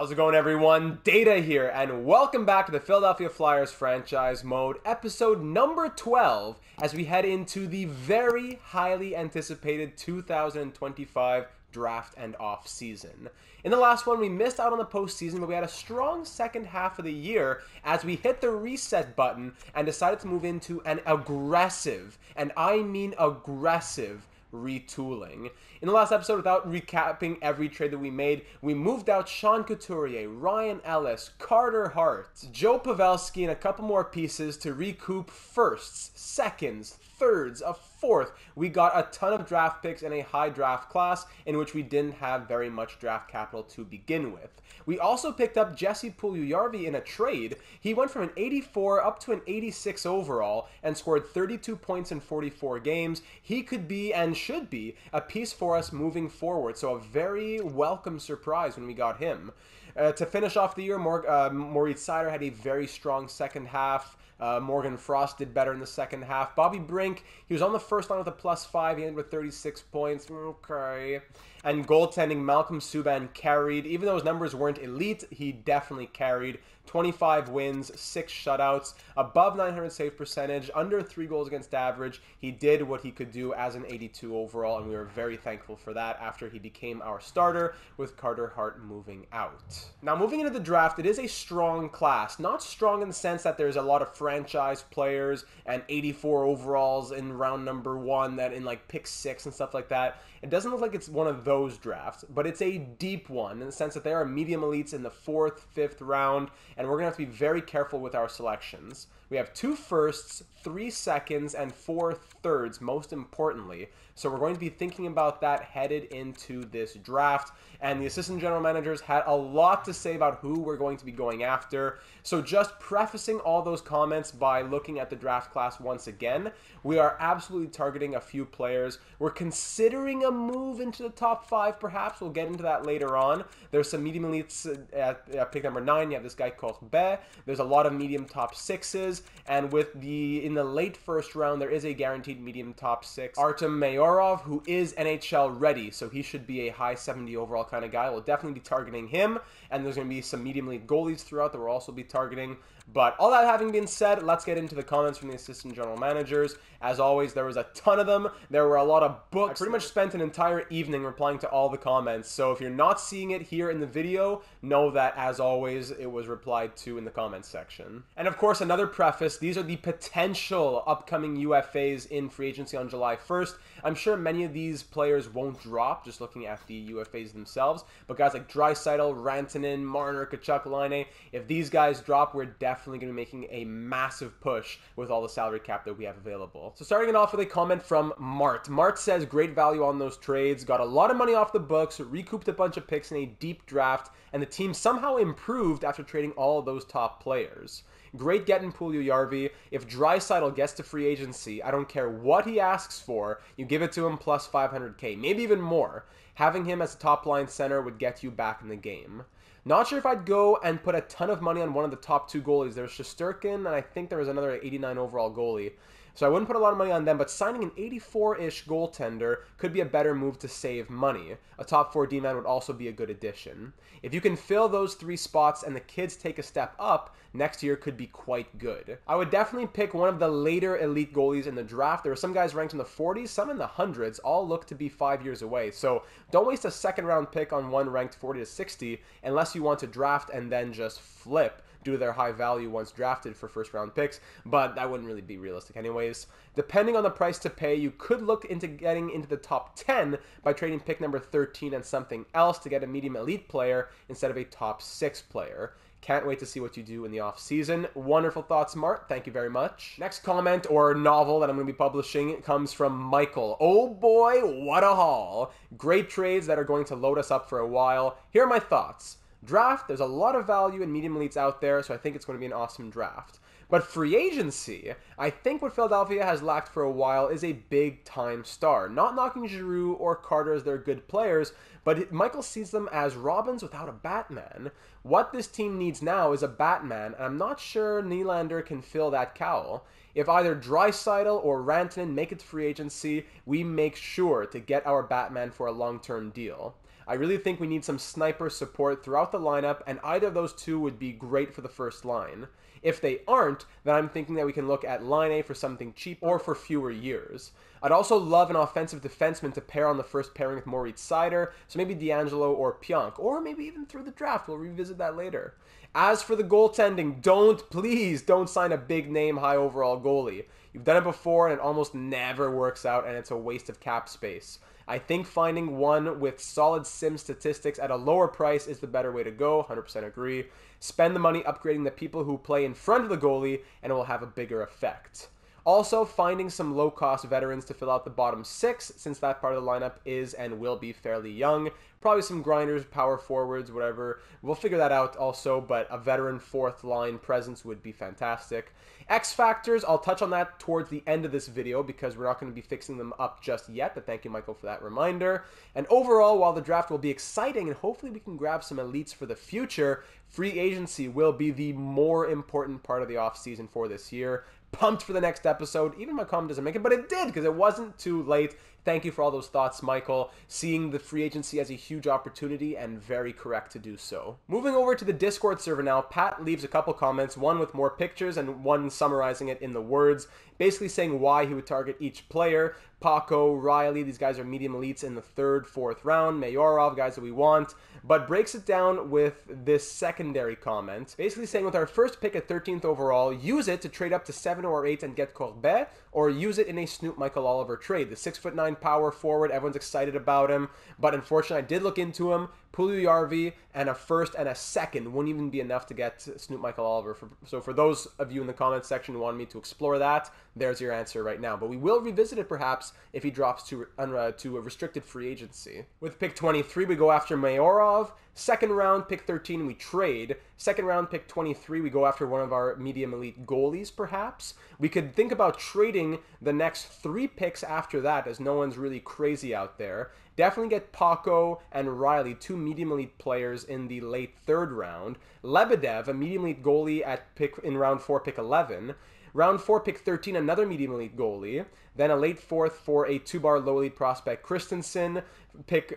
How's it going, everyone? Data here, and welcome back to the Philadelphia Flyers franchise mode, episode number 12, as we head into the very highly anticipated 2025 draft and off season. In the last one, we missed out on the postseason, but we had a strong second half of the year as we hit the reset button and decided to move into an aggressive, and I mean aggressive, retooling. In the last episode, without recapping every trade that we made, we moved out Sean Couturier, Ryan Ellis, Carter Hart, Joe Pavelski, and a couple more pieces to recoup firsts, seconds, thirds, a fourth. We got a ton of draft picks in a high draft class in which we didn't have very much draft capital to begin with. We also picked up Jesse Puljujarvi in a trade. He went from an 84 up to an 86 overall and scored 32 points in 44 games. He could be and should be a piece for us moving forward, so a very welcome surprise when we got him. To finish off the year, Moritz Seider had a very strong second half. Morgan Frost did better in the second half. Bobby Brink, he was on the first line with a +5. He ended with 36 points. Okay. And goaltending, Malcolm Subban carried. Even though his numbers weren't elite, he definitely carried. 25 wins, 6 shutouts, above 900 save percentage, under 3 goals against average. He did what he could do as an 82 overall, and we were very thankful for that after he became our starter with Carter Hart moving out. Now, moving into the draft, it is a strong class. Not strong in the sense that there's a lot of franchise players and 84 overalls in round number 1 that in like pick 6 and stuff like that. It doesn't look like it's one of those drafts, but it's a deep one in the sense that there are medium elites in the 4th, 5th round, and we're going to have to be very careful with our selections. We have 2 firsts, 3 seconds, and 4 thirds, most importantly. So we're going to be thinking about that headed into this draft. And the assistant general managers had a lot to say about who we're going to be going after. So just prefacing all those comments by looking at the draft class once again, we are absolutely targeting a few players. We're considering a move into the top 5, perhaps. We'll get into that later on. There's some medium elites at pick number 9. You have this guy called Be. There's a lot of medium top 6s. And in the late first round, there is a guaranteed medium top 6. Artem Mayorov, who is NHL ready, so he should be a high 70 overall kind of guy. We'll definitely be targeting him, and there's going to be some medium elite goalies throughout that we'll also be targeting. But all that having been said, let's get into the comments from the assistant general managers. As always, there was a ton of them. There were a lot of books. I pretty much spent an entire evening replying to all the comments. So if you're not seeing it here in the video, know that, as always, it was replied to in the comments section. And of course, another preface, these are the potential upcoming UFAs in free agency on July 1st. I'm sure many of these players won't drop, just looking at the UFAs themselves. But guys like Draisaitl, Rantanen, Marner, Tkachuk, Lainey, if these guys drop, we're definitely going to be making a massive push with all the salary cap that we have available. So starting it off with a comment from Mart. Mart says, great value on those trades, got a lot of money off the books, recouped a bunch of picks in a deep draft, and the team somehow improved after trading all of those top players. Great getting Puljujarvi. If Draisaitl gets to free agency, I don't care what he asks for, you give it to him plus 500K, maybe even more. Having him as a top line center would get you back in the game. Not sure if I'd go and put a ton of money on one of the top 2 goalies. There's Shesterkin, and I think there was another 89 overall goalie. So I wouldn't put a lot of money on them, but signing an 84-ish goaltender could be a better move to save money. A top 4 D-man would also be a good addition. If you can fill those 3 spots and the kids take a step up, next year could be quite good. I would definitely pick one of the later elite goalies in the draft. There are some guys ranked in the 40s, some in the 100s, all look to be 5 years away. So don't waste a second-round pick on one ranked 40 to 60 unless you want to draft and then just flip due to their high value once drafted for first-round picks, but that wouldn't really be realistic anyways. Depending on the price to pay, you could look into getting into the top 10 by trading pick number 13 and something else to get a medium elite player instead of a top 6 player. Can't wait to see what you do in the off-season. Wonderful thoughts, Mart. Thank you very much. Next comment or novel that I'm going to be publishing comes from Michael. Oh boy, what a haul. Great trades that are going to load us up for a while. Here are my thoughts. Draft, there's a lot of value in medium elites out there, so I think it's going to be an awesome draft. But free agency, I think what Philadelphia has lacked for a while is a big-time star. Not knocking Giroux or Carter as they're good players, but Michael sees them as Robins without a Batman. What this team needs now is a Batman, and I'm not sure Nylander can fill that cowl. If either Draisaitl or Rantanen make it to free agency, we make sure to get our Batman for a long-term deal. I really think we need some sniper support throughout the lineup, and either of those two would be great for the first line. If they aren't, then I'm thinking that we can look at Lainey for something cheap or for fewer years. I'd also love an offensive defenseman to pair on the first pairing with Moritz Seider, so maybe D'Angelo or Pionk, or maybe even through the draft. We'll revisit that later. As for the goaltending, please don't sign a big name high overall goalie. You've done it before and it almost never works out, and it's a waste of cap space. I think finding one with solid sim statistics at a lower price is the better way to go. 100% agree. Spend the money upgrading the people who play in front of the goalie, and it will have a bigger effect. Also, finding some low-cost veterans to fill out the bottom six, since that part of the lineup is and will be fairly young. Probably some grinders, power forwards, whatever. We'll figure that out also, but a veteran fourth-line presence would be fantastic. X factors, I'll touch on that towards the end of this video because we're not going to be fixing them up just yet, but thank you, Michael, for that reminder. And overall, while the draft will be exciting and hopefully we can grab some elites for the future, free agency will be the more important part of the offseason for this year. Pumped for the next episode. Even my comment doesn't make it, but it did because it wasn't too late. Thank you for all those thoughts, Michael. Seeing the free agency as a huge opportunity and very correct to do so. Moving over to the Discord server now, Pat leaves a couple comments, one with more pictures and one summarizing it in the words, basically saying why he would target each player. Paco, Riley, these guys are medium elites in the 3rd, 4th round. Mayorov, guys that we want. But breaks it down with this secondary comment, basically saying with our first pick at 13th overall, use it to trade up to 7 or 8 and get Corbet, or use it in a Snoop Michael Oliver trade. The 6'9" power forward, everyone's excited about him, but unfortunately I did look into him. Puljujärvi and a first and a second wouldn't even be enough to get Snoop Michael Oliver. So for those of you in the comments section who want me to explore that, there's your answer right now. But we will revisit it perhaps if he drops to a restricted free agency. With pick 23, we go after Mayorov. 2nd round, pick 13, we trade. 2nd round, pick 23, we go after one of our medium elite goalies, perhaps. We could think about trading the next 3 picks after that, as no one's really crazy out there. Definitely get Paco and Riley, 2 medium elite players in the late 3rd round. Lebedev, a medium elite goalie in round 4, pick 11. Round 4, pick 13, another medium elite goalie. Then a late 4th for a 2-bar low elite prospect, Christensen.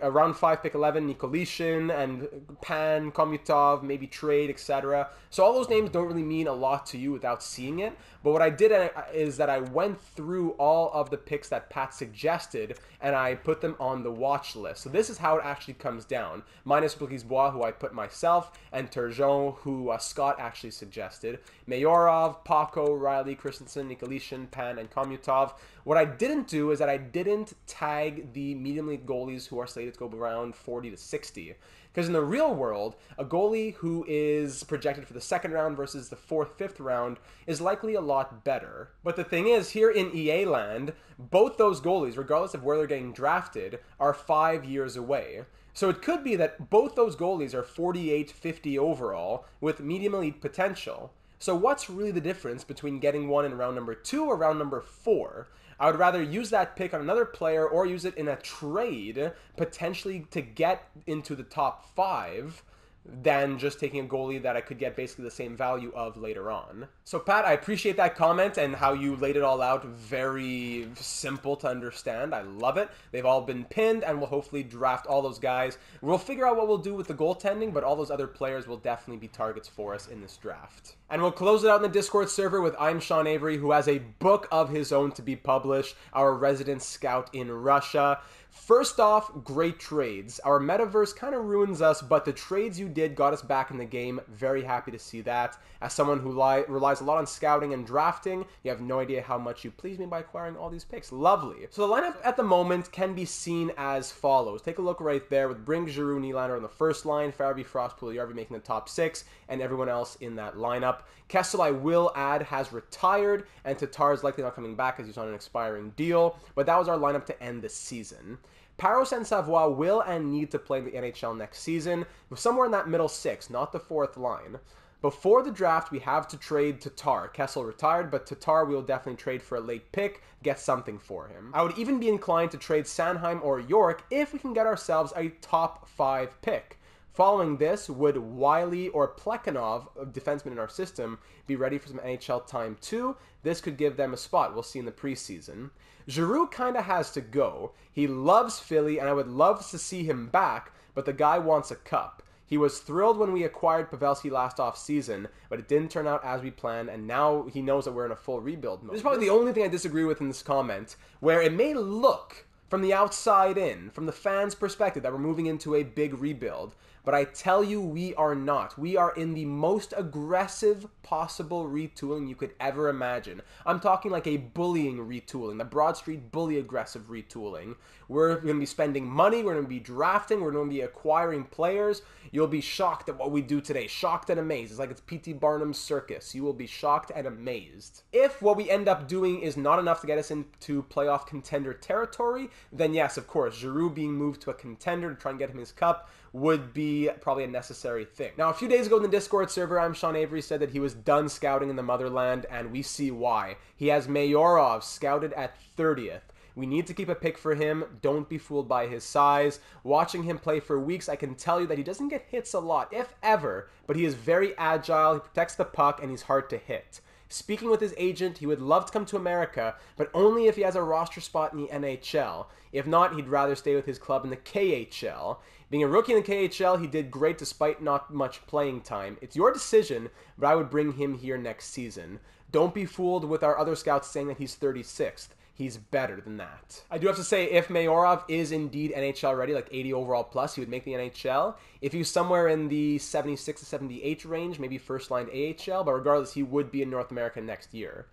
Round 5, pick 11, Nikolishin and Pan, Komutov, maybe trade, etc. So all those names don't really mean a lot to you without seeing it. But what I did is that I went through all of the picks that Pat suggested and I put them on the watch list. So this is how it actually comes down. Minus Brisebois, who I put myself, and Turgeon, who Scott actually suggested. Mayorov, Paco, Riley, Christensen, Nikolishin, Pan, and Komutov. What I didn't do is that I didn't tag the medium elite goalies who are slated to go around 40 to 60. Because in the real world, a goalie who is projected for the 2nd round versus the 4th, 5th round is likely a lot better. But the thing is, here in EA land, both those goalies, regardless of where they're getting drafted, are 5 years away. So it could be that both those goalies are 48, 50 overall with medium elite potential. So what's really the difference between getting one in round number 2 or round number 4? I would rather use that pick on another player or use it in a trade, potentially to get into the top 5, than just taking a goalie that I could get basically the same value of later on. So Pat, I appreciate that comment and how you laid it all out. Very simple to understand. I love it. They've all been pinned and we'll hopefully draft all those guys. We'll figure out what we'll do with the goaltending, but all those other players will definitely be targets for us in this draft. And we'll close it out in the Discord server with I'm Sean Avery, who has a book of his own to be published, our resident scout in Russia. First off, great trades. Our metaverse kind of ruins us, but the trades you did got us back in the game. Very happy to see that. As someone who relies a lot on scouting and drafting, you have no idea how much you pleased me by acquiring all these picks. Lovely. So the lineup at the moment can be seen as follows. Take a look right there with Brink, Giroux, Nylander on the first line, Farabee, Frost, Puljujärvi making the top 6, and everyone else in that lineup. Kessel, I will add, has retired, and Tatar is likely not coming back as he's on an expiring deal, but that was our lineup to end the season. Paros and Savoie will and need to play in the NHL next season, somewhere in that middle 6, not the 4th line. Before the draft, we have to trade Tatar. Kessel retired, but Tatar we will definitely trade for a late pick, get something for him. I would even be inclined to trade Sanheim or York if we can get ourselves a top 5 pick. Following this, would Wiley or Plekhanov, a defenseman in our system, be ready for some NHL time too? This could give them a spot. We'll see in the preseason. Giroux kind of has to go. He loves Philly, and I would love to see him back, but the guy wants a cup. He was thrilled when we acquired Pavelski last offseason, but it didn't turn out as we planned, and now he knows that we're in a full rebuild mode. This is probably the only thing I disagree with in this comment, where it may look from the outside in, from the fans' perspective, that we're moving into a big rebuild. But I tell you, we are not. We are in the most aggressive possible retooling you could ever imagine. I'm talking like a bullying retooling, the Broad Street bully aggressive retooling. We're going to be spending money, we're going to be drafting, we're going to be acquiring players. You'll be shocked at what we do today. Shocked and amazed. It's like it's P.T. Barnum's circus. You will be shocked and amazed. If what we end up doing is not enough to get us into playoff contender territory, then yes, of course, Giroux being moved to a contender to try and get him his cup would be probably a necessary thing. Now, a few days ago in the Discord server, Sean Avery said that he was done scouting in the motherland, and we see why. He has Mayorov scouted at 30th. We need to keep a pick for him. Don't be fooled by his size. Watching him play for weeks, I can tell you that he doesn't get hits a lot, if ever, but he is very agile, he protects the puck, and he's hard to hit. Speaking with his agent, he would love to come to America, but only if he has a roster spot in the NHL. If not, he'd rather stay with his club in the KHL. Being a rookie in the KHL, he did great despite not much playing time. It's your decision, but I would bring him here next season. Don't be fooled with our other scouts saying that he's 36th. He's better than that. I do have to say, if Mayorov is indeed NHL ready, like 80 overall plus, he would make the NHL. If he was somewhere in the 76 to 78 range, maybe first line AHL, but regardless, he would be in North America next year.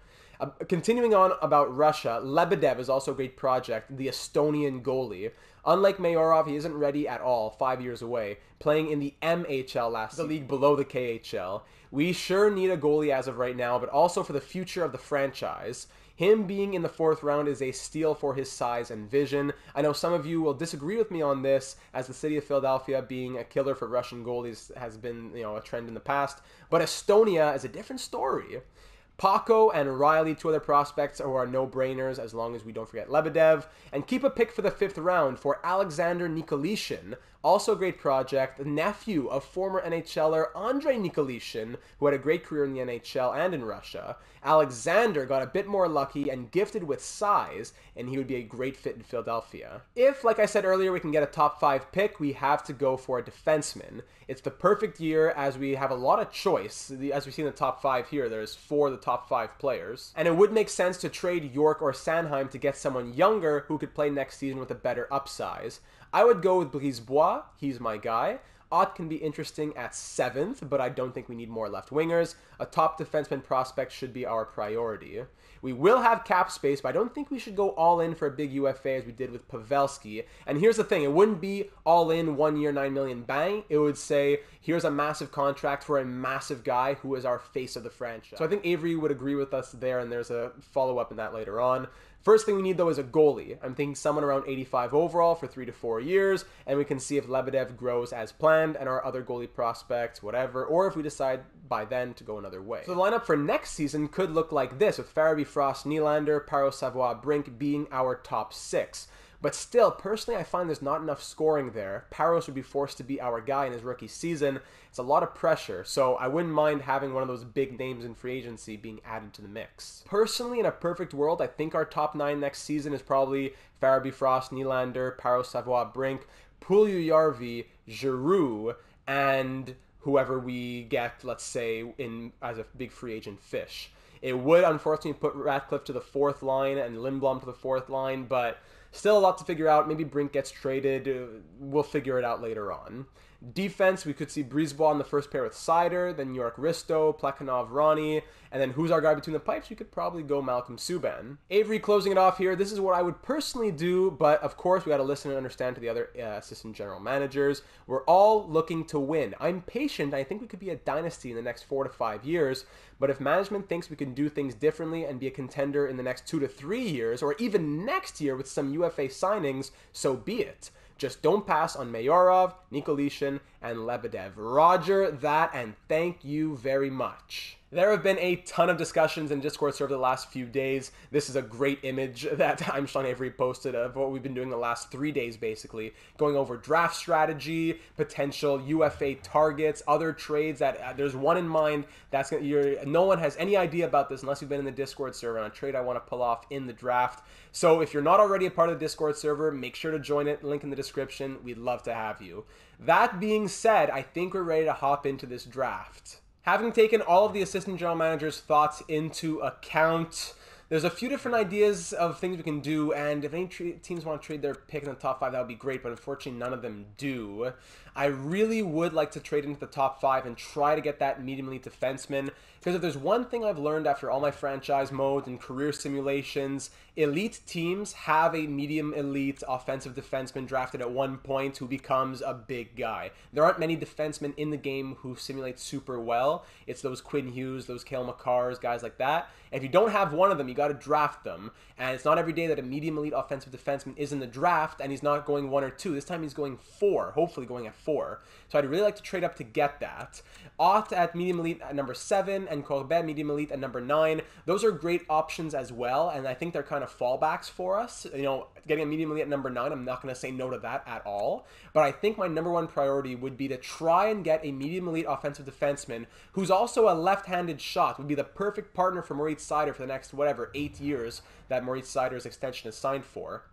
Continuing on about Russia, Lebedev is also a great project, the Estonian goalie. Unlike Mayorov, he isn't ready at all, 5 years away, playing in the MHL last season, the league below the KHL. We sure need a goalie as of right now, but also for the future of the franchise. Him being in the 4th round is a steal for his size and vision. I know some of you will disagree with me on this, as the city of Philadelphia being a killer for Russian goalies has been, a trend in the past. But Estonia is a different story. Paco and Riley, 2 other prospects who are no-brainers as long as we don't forget Lebedev. And keep a pick for the 5th round for Alexander Nikolishin, also a great project, the nephew of former NHLer Andrei Nikolishin, who had a great career in the NHL and in Russia. Alexander got a bit more lucky and gifted with size, and he would be a great fit in Philadelphia. If, like I said earlier, we can get a top 5 pick, we have to go for a defenseman. It's the perfect year as we have a lot of choice. As we see in the top 5 here, there's 4 of the top 5 players. And it would make sense to trade York or Sanheim to get someone younger who could play next season with a better upsize. I would go with Brisebois. He's my guy. Ott can be interesting at 7th, but I don't think we need more left wingers. A top defenseman prospect should be our priority. We will have cap space, but I don't think we should go all in for a big UFA as we did with Pavelski. And here's the thing, it wouldn't be all in 1 year, $9 million bang. It would say, here's a massive contract for a massive guy who is our face of the franchise. So I think Avery would agree with us there, and there's a follow-up in that later on. First thing we need, though, is a goalie. I'm thinking someone around 85 overall for 3 to 4 years, and we can see if Lebedev grows as planned and our other goalie prospects, whatever, or if we decide by then to go another way. So the lineup for next season could look like this, with Farabee, Frost, Nylander, Parros, Savoie, Brink being our top 6. But still, personally, I find there's not enough scoring there. Parros would be forced to be our guy in his rookie season. It's a lot of pressure, so I wouldn't mind having one of those big names in free agency being added to the mix. Personally, in a perfect world, I think our top 9 next season is probably Farabee, Frost, Nylander, Parros, Savoie, Brink, Puljujarvi, Giroux, and whoever we get, let's say, in as a big free agent fish. It would, unfortunately, put Ratcliffe to the 4th line and Lindblom to the 4th line, but still a lot to figure out. Maybe Brink gets traded. We'll figure it out later on. Defense, we could see Brisebois on the first pair with Seider, then York Risto, Plekhanov, Ronnie, and then who's our guy between the pipes? We could probably go Malcolm Subban. Avery closing it off here. This is what I would personally do, but of course we got to listen and understand to the other assistant general managers. We're all looking to win. I'm patient. I think we could be a dynasty in the next 4 to 5 years, but if management thinks we can do things differently and be a contender in the next 2 to 3 years, or even next year with some UFA signings, so be it. Just don't pass on Mayorov, Nikolishin, and Lebedev. Roger that, and thank you very much. There have been a ton of discussions in Discord server the last few days. This is a great image that I'm Sean Avery posted of what we've been doing the last 3 days, basically. Going over draft strategy, potential UFA targets, other trades that there's one in mind that's gonna, no one has any idea about this unless you've been in the Discord server on a trade I want to pull off in the draft. So if you're not already a part of the Discord server, make sure to join it. Link in the description. We'd love to have you. That being said, I think we're ready to hop into this draft. Having taken all of the assistant general manager's thoughts into account, there's a few different ideas of things we can do, and if any teams want to trade their pick in the top 5, that would be great, but unfortunately none of them do. I really would like to trade into the top 5 and try to get that medium elite defenseman, because if there's one thing I've learned after all my franchise modes and career simulations, elite teams have a medium elite offensive defenseman drafted at one point who becomes a big guy. There aren't many defensemen in the game who simulate super well. It's those Quinn Hughes, those Cale Makars, guys like that. And if you don't have one of them, you got to draft them. And it's not every day that a medium elite offensive defenseman is in the draft, and he's not going 1 or 2. This time he's going 4, hopefully going at 4. So I'd really like to trade up to get that. Ott at medium elite at number 7, and Corbett medium elite at number 9. Those are great options as well, and I think they're kind of fallbacks for us. You know, getting a medium elite at number 9, I'm not going to say no to that at all. But I think my number 1 priority would be to try and get a medium elite offensive defenseman who's also a left-handed shot. Would be the perfect partner for Moritz Seider for the next, 8 years that Moritz Seider's extension is signed for.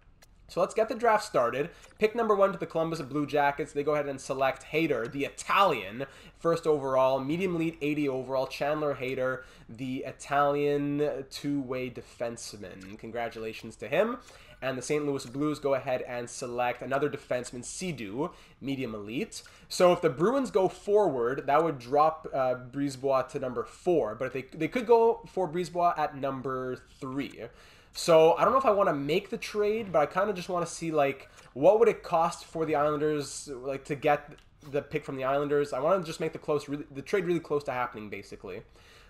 So let's get the draft started. Pick number 1 to the Columbus Blue Jackets. They go ahead and select Hayter, the Italian, first overall, medium elite 80 overall. Chandler Hayter, the Italian two-way defenseman. Congratulations to him. And the St. Louis Blues go ahead and select another defenseman, Sidhu, medium elite. So if the Bruins go forward, that would drop Brisebois to number 4. But if they could go for Brisebois at number 3. So I don't know if I want to make the trade, but I kind of just want to see, like, what would it cost for the Islanders, like, to get the pick from the Islanders. I want to just make the trade really close to happening, basically.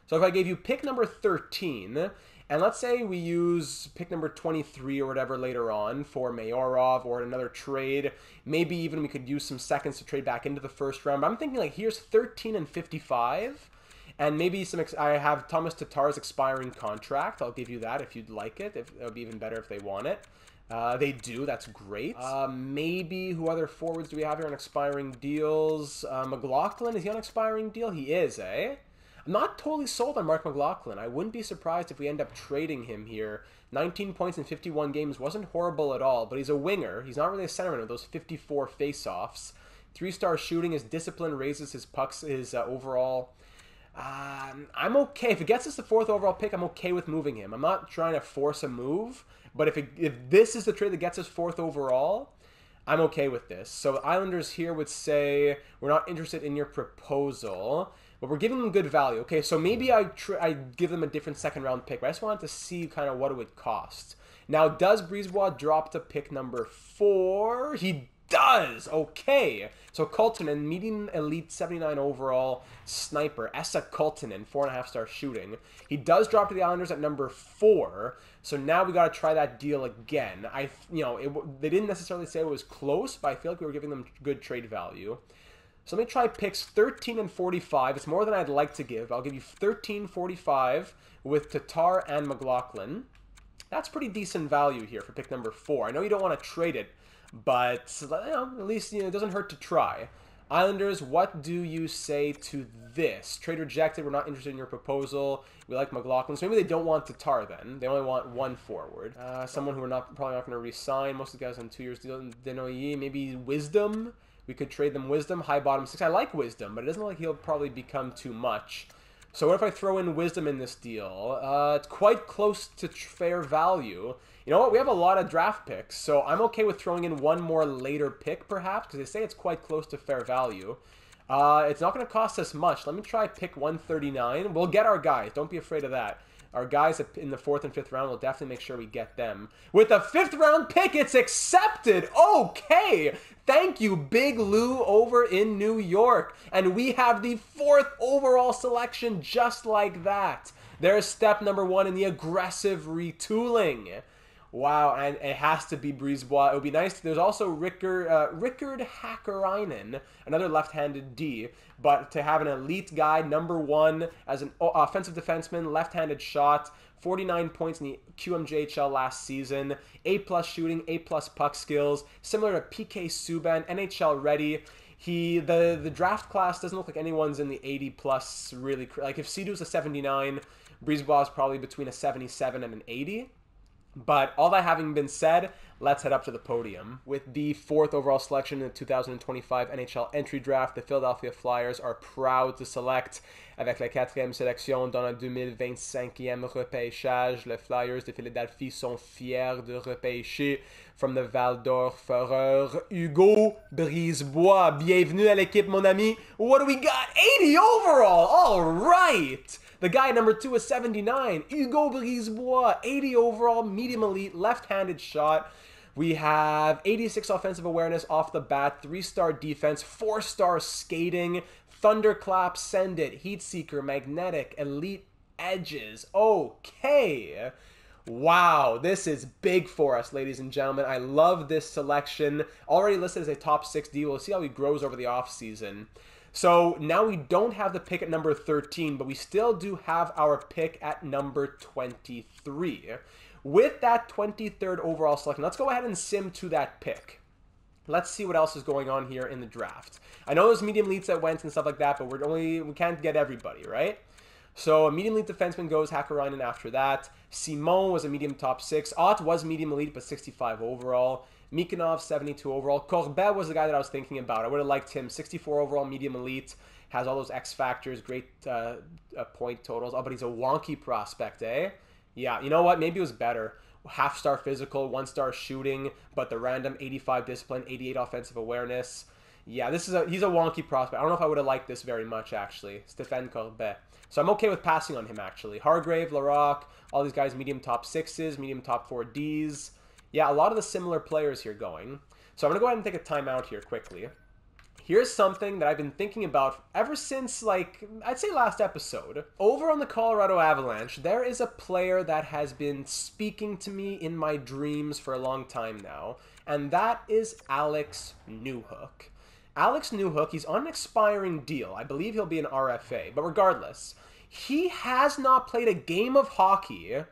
So if I gave you pick number 13, and let's say we use pick number 23 or whatever later on for Mayorov or another trade, maybe even we could use some seconds to trade back into the first round. But I'm thinking, like, here's 13 and 55. And maybe I have Thomas Tatar's expiring contract. I'll give you that if you'd like it. It would be even better if they want it. They do. That's great. Maybe who other forwards do we have here on expiring deals? McLaughlin, is he on expiring deal? He is, eh? I'm not totally sold on Mark McLaughlin. I wouldn't be surprised if we end up trading him here. 19 points in 51 games wasn't horrible at all, but he's a winger. He's not really a centerman with those 54 face-offs. 3-star shooting, his discipline raises his pucks, his overall... I'm okay. If it gets us the 4th overall pick, I'm okay with moving him. I'm not trying to force a move, but if this is the trade that gets us 4th overall, I'm okay with this. So the Islanders here would say, we're not interested in your proposal, but we're giving them good value. Okay, so maybe I give them a different 2nd round pick, but I just wanted to see kind of what it would cost. Now, does Brisebois drop to pick number 4? He does! Okay. So Kultanen, medium elite 79 overall sniper. Esa Kultanen, 4.5-star shooting. He does drop to the Islanders at number 4. So now we got to try that deal again. They didn't necessarily say it was close, but I feel like we were giving them good trade value. So let me try picks 13 and 45. It's more than I'd like to give. I'll give you 13, 45 with Tatar and McLaughlin. That's pretty decent value here for pick number 4. I know you don't want to trade it, but at least it doesn't hurt to try. Islanders, what do you say to this? Trade rejected. We're not interested in your proposal. We like McLaughlin. So maybe they don't want Tatar then. They only want 1 forward. Someone who we're probably not going to re-sign. Most of the guys on 2 years deal. Denoye, maybe Wisdom. We could trade them Wisdom. High bottom 6. I like Wisdom, but it doesn't look like he'll probably become too much. So what if I throw in Wisdom in this deal? It's quite close to fair value. You know what? We have a lot of draft picks, so I'm okay with throwing in 1 more later pick, perhaps, because they say it's quite close to fair value. It's not going to cost us much. Let me try pick 139. We'll get our guys. Don't be afraid of that. Our guys in the 4th and 5th round, we'll definitely make sure we get them. With the 5th round pick, it's accepted! Okay! Thank you, Big Lou over in New York. And we have the 4th overall selection just like that. There's step number 1 in the aggressive retooling. Wow, and it has to be Brisebois. It would be nice. There's also Rickard Hakkarainen, another left-handed D. But to have an elite guy, #1 as an offensive defenseman, left-handed shot, 49 points in the QMJHL last season, A+ shooting, A+ puck skills, similar to PK Subban, NHL ready. The draft class doesn't look like anyone's in the 80+ really. Like if Sidu's a 79, Brisebois is probably between a 77 and an 80. But all that having been said, let's head up to the podium. With the 4th overall selection in the 2025 NHL entry draft, the Philadelphia Flyers are proud to select, avec la 4e sélection dans le 2025e repêchage, les Flyers de Philadelphie sont fiers de repêcher from the Val-d'Or-Fureur, Hugo Brisebois. Bienvenue à l'équipe, mon ami. What do we got? 80 overall! All right! The guy #2 is 79, Hugo Brisebois, 80 overall, medium elite, left-handed shot. We have 86 offensive awareness off the bat, 3-star defense, 4-star skating, thunderclap, send it, heat seeker, magnetic, elite edges. Okay. Wow, this is big for us, ladies and gentlemen. I love this selection. Already listed as a top 6 D. We'll see how he grows over the offseason. So now we don't have the pick at number 13, but we still do have our pick at number 23. With that 23rd overall selection, let's go ahead and sim to that pick. Let's see what else is going on here in the draft. I know there's medium elites that went and stuff like that, but we can't get everybody, right? So a medium elite defenseman goes Hakkarainen after that. Simon was a medium top 6. Ott was medium elite, but 65 overall. Mikanov, 72 overall. Corbet was the guy that I was thinking about. I would have liked him. 64 overall, medium elite. Has all those X factors, great point totals. Oh, but he's a wonky prospect, eh? Yeah, you know what? Maybe it was better. Half-star physical, 1-star shooting, but the random 85 discipline, 88 offensive awareness. Yeah, he's a wonky prospect. I don't know if I would have liked this very much, actually. Stéphane Corbet. So I'm okay with passing on him, actually. Hargrave, Larocque, all these guys, medium top 6s, medium top 4 Ds. Yeah, a lot of the similar players here going. So I'm going to go ahead and take a timeout here quickly. Here's something that I've been thinking about ever since, like, I'd say last episode. Over on the Colorado Avalanche, there is a player that has been speaking to me in my dreams for a long time now, and that is Alex Newhook. Alex Newhook, he's on an expiring deal. I believe he'll be an RFA, but regardless, he has not played a game of hockey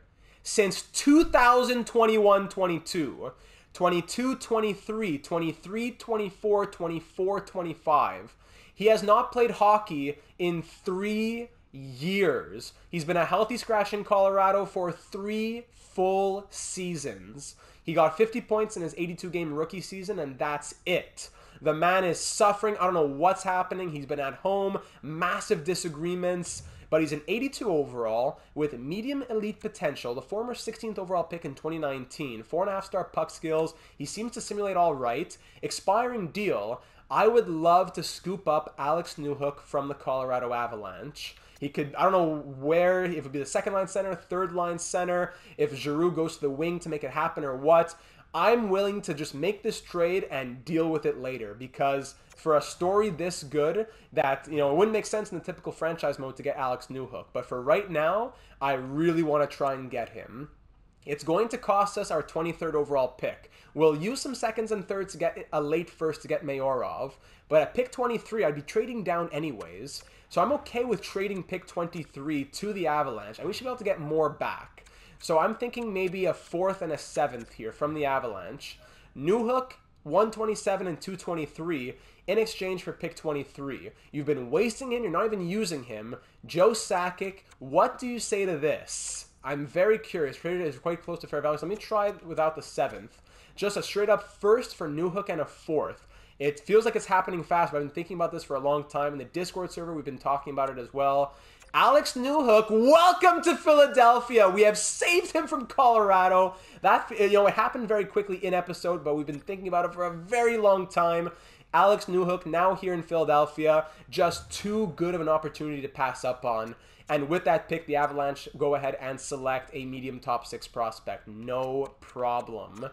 since 2021-22, 22-23, 23-24, 24-25. He has not played hockey in 3 years. He's been a healthy scratch in Colorado for 3 full seasons. He got 50 points in his 82-game rookie season, and that's it. The man is suffering. I don't know what's happening. He's been at home, massive disagreements. But he's an 82 overall with medium elite potential, the former 16th overall pick in 2019, 4.5-star puck skills. He seems to simulate all right. Expiring deal. I would love to scoop up Alex Newhook from the Colorado Avalanche. He could, I don't know where, if it would be the second-line center, third-line center, if Giroux goes to the wing to make it happen or what. I'm willing to just make this trade and deal with it later, because for a story this good that, you know, it wouldn't make sense in the typical franchise mode to get Alex Newhook. But for right now, I really want to try and get him. It's going to cost us our 23rd overall pick. We'll use some seconds and thirds to get a late first to get Mayorov. But at pick 23, I'd be trading down anyways. So I'm okay with trading pick 23 to the Avalanche, and we should be able to get more back. So I'm thinking maybe a 4th and a 7th here from the Avalanche. Newhook, 127 and 223 in exchange for pick 23. You've been wasting him. You're not even using him. Joe Sakic, what do you say to this? I'm very curious. Traded is quite close to fair value. So let me try without the 7th. Just a straight up 1st for Newhook and a 4th. It feels like it's happening fast, but I've been thinking about this for a long time. In the Discord server, we've been talking about it as well. Alex Newhook, welcome to Philadelphia. We have saved him from Colorado. That, you know, it happened very quickly in episode, but we've been thinking about it for a very long time. Alex Newhook now here in Philadelphia, just too good of an opportunity to pass up on. And with that pick, the Avalanche go ahead and select a medium top 6 prospect. No problem.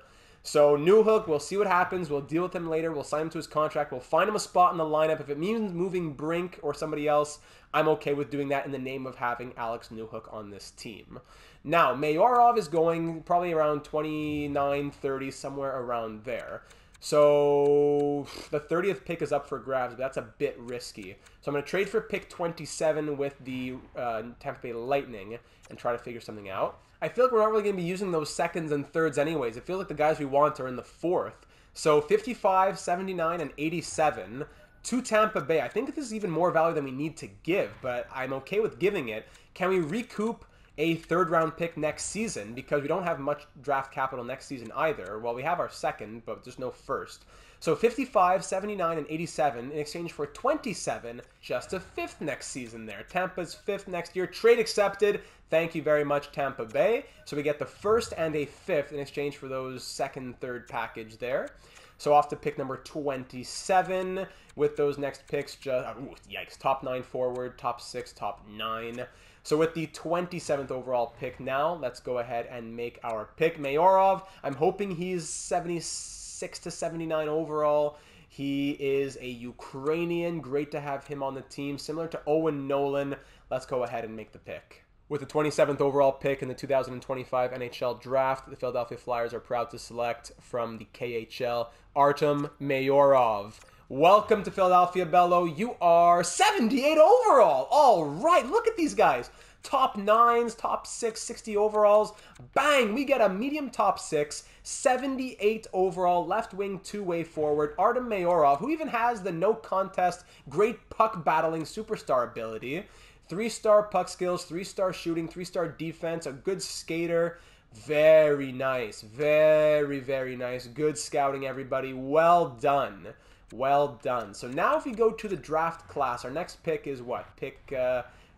So Newhook, we'll see what happens. We'll deal with him later. We'll sign him to his contract. We'll find him a spot in the lineup. If it means moving Brink or somebody else, I'm okay with doing that in the name of having Alex Newhook on this team. Now, Mayorov is going probably around 29, 30, somewhere around there. So the 30th pick is up for grabs, but that's a bit risky. So I'm going to trade for pick 27 with the Tampa Bay Lightning and try to figure something out. I feel like we're not really going to be using those seconds and thirds anyways. It feels like the guys we want are in the 4th. So 55, 79, and 87 to Tampa Bay. I think this is even more value than we need to give, but I'm okay with giving it. Can we recoup a 3rd round pick next season, because we don't have much draft capital next season either? Well, we have our 2nd, but there's no 1st. So 55, 79, and 87 in exchange for 27, just a 5th next season there. Tampa's 5th next year. Trade accepted. Thank you very much, Tampa Bay. So we get the 1st and a 5th in exchange for those 2nd, 3rd package there. So off to pick number 27 with those next picks. Just yikes, top 9 forward, top 6, top 9. So with the 27th overall pick now, let's go ahead and make our pick. Mayorov, I'm hoping he's 76 to 79 overall. He is a Ukrainian. Great to have him on the team. Similar to Owen Nolan. Let's go ahead and make the pick. With the 27th overall pick in the 2025 NHL Draft, the Philadelphia Flyers are proud to select from the KHL, Artem Mayorov. Welcome to Philadelphia, Bello. You are 78 overall. All right, look at these guys. Top 9s, top 6, 60 overalls. Bang, we get a medium top 6, 78 overall, left wing, two-way forward. Artem Mayorov, who even has the no contest, great puck battling superstar ability. 3-star puck skills, 3-star shooting, 3-star defense, a good skater. Very nice. Very, very nice. Good scouting, everybody. Well done. Well done. So now if we go to the draft class, our next pick is what?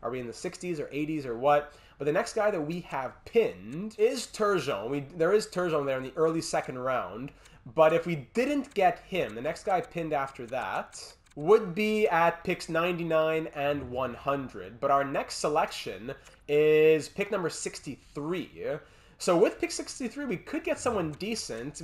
Are we in the 60s or 80s or what? But the next guy that we have pinned is Turgeon. There is Turgeon there in the early 2nd round. But if we didn't get him, the next guy pinned after that would be at picks 99 and 100. But our next selection is pick number 63. So with pick 63, we could get someone decent.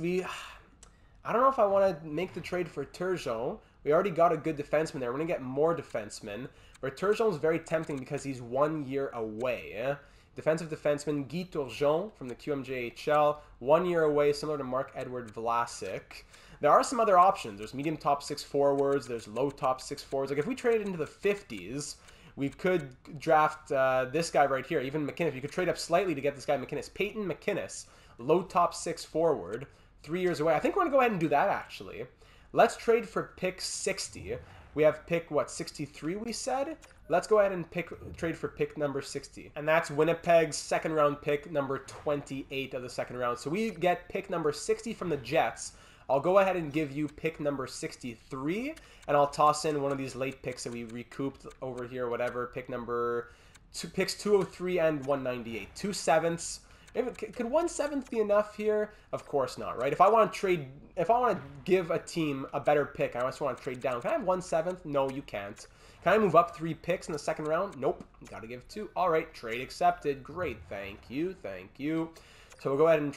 I don't know if I want to make the trade for Turgeon. We already got a good defenseman there. We're going to get more defensemen. But Turgeon is very tempting because he's 1 year away. Defensive defenseman Guy Turgeon from the QMJHL. 1 year away, similar to Mark-Edward Vlasic. There are some other options. There's medium top 6 forwards. There's low top 6 forwards. Like if we traded into the 50s, we could draft this guy right here, even McInnes. You could trade up slightly to get this guy McInnes. Peyton McInnes, low top 6 forward, 3 years away. I think we're going to go ahead and do that, actually. Let's trade for pick 60. We have pick, 63 we said? Let's go ahead and trade for pick number 60. And that's Winnipeg's 2nd round pick, number 28 of the 2nd round. So we get pick number 60 from the Jets. I'll go ahead and give you pick number 63, and I'll toss in one of these late picks that we recouped over here, whatever. Picks 203 and 198. 2 7ths. Could 1 7th be enough here? Of course not, right? If I want to give a team a better pick, I just want to trade down. Can I have 1 7th? No, you can't. Can I move up 3 picks in the 2nd round? Nope. Got to give 2. All right, trade accepted. Great. Thank you. Thank you. So we'll go ahead and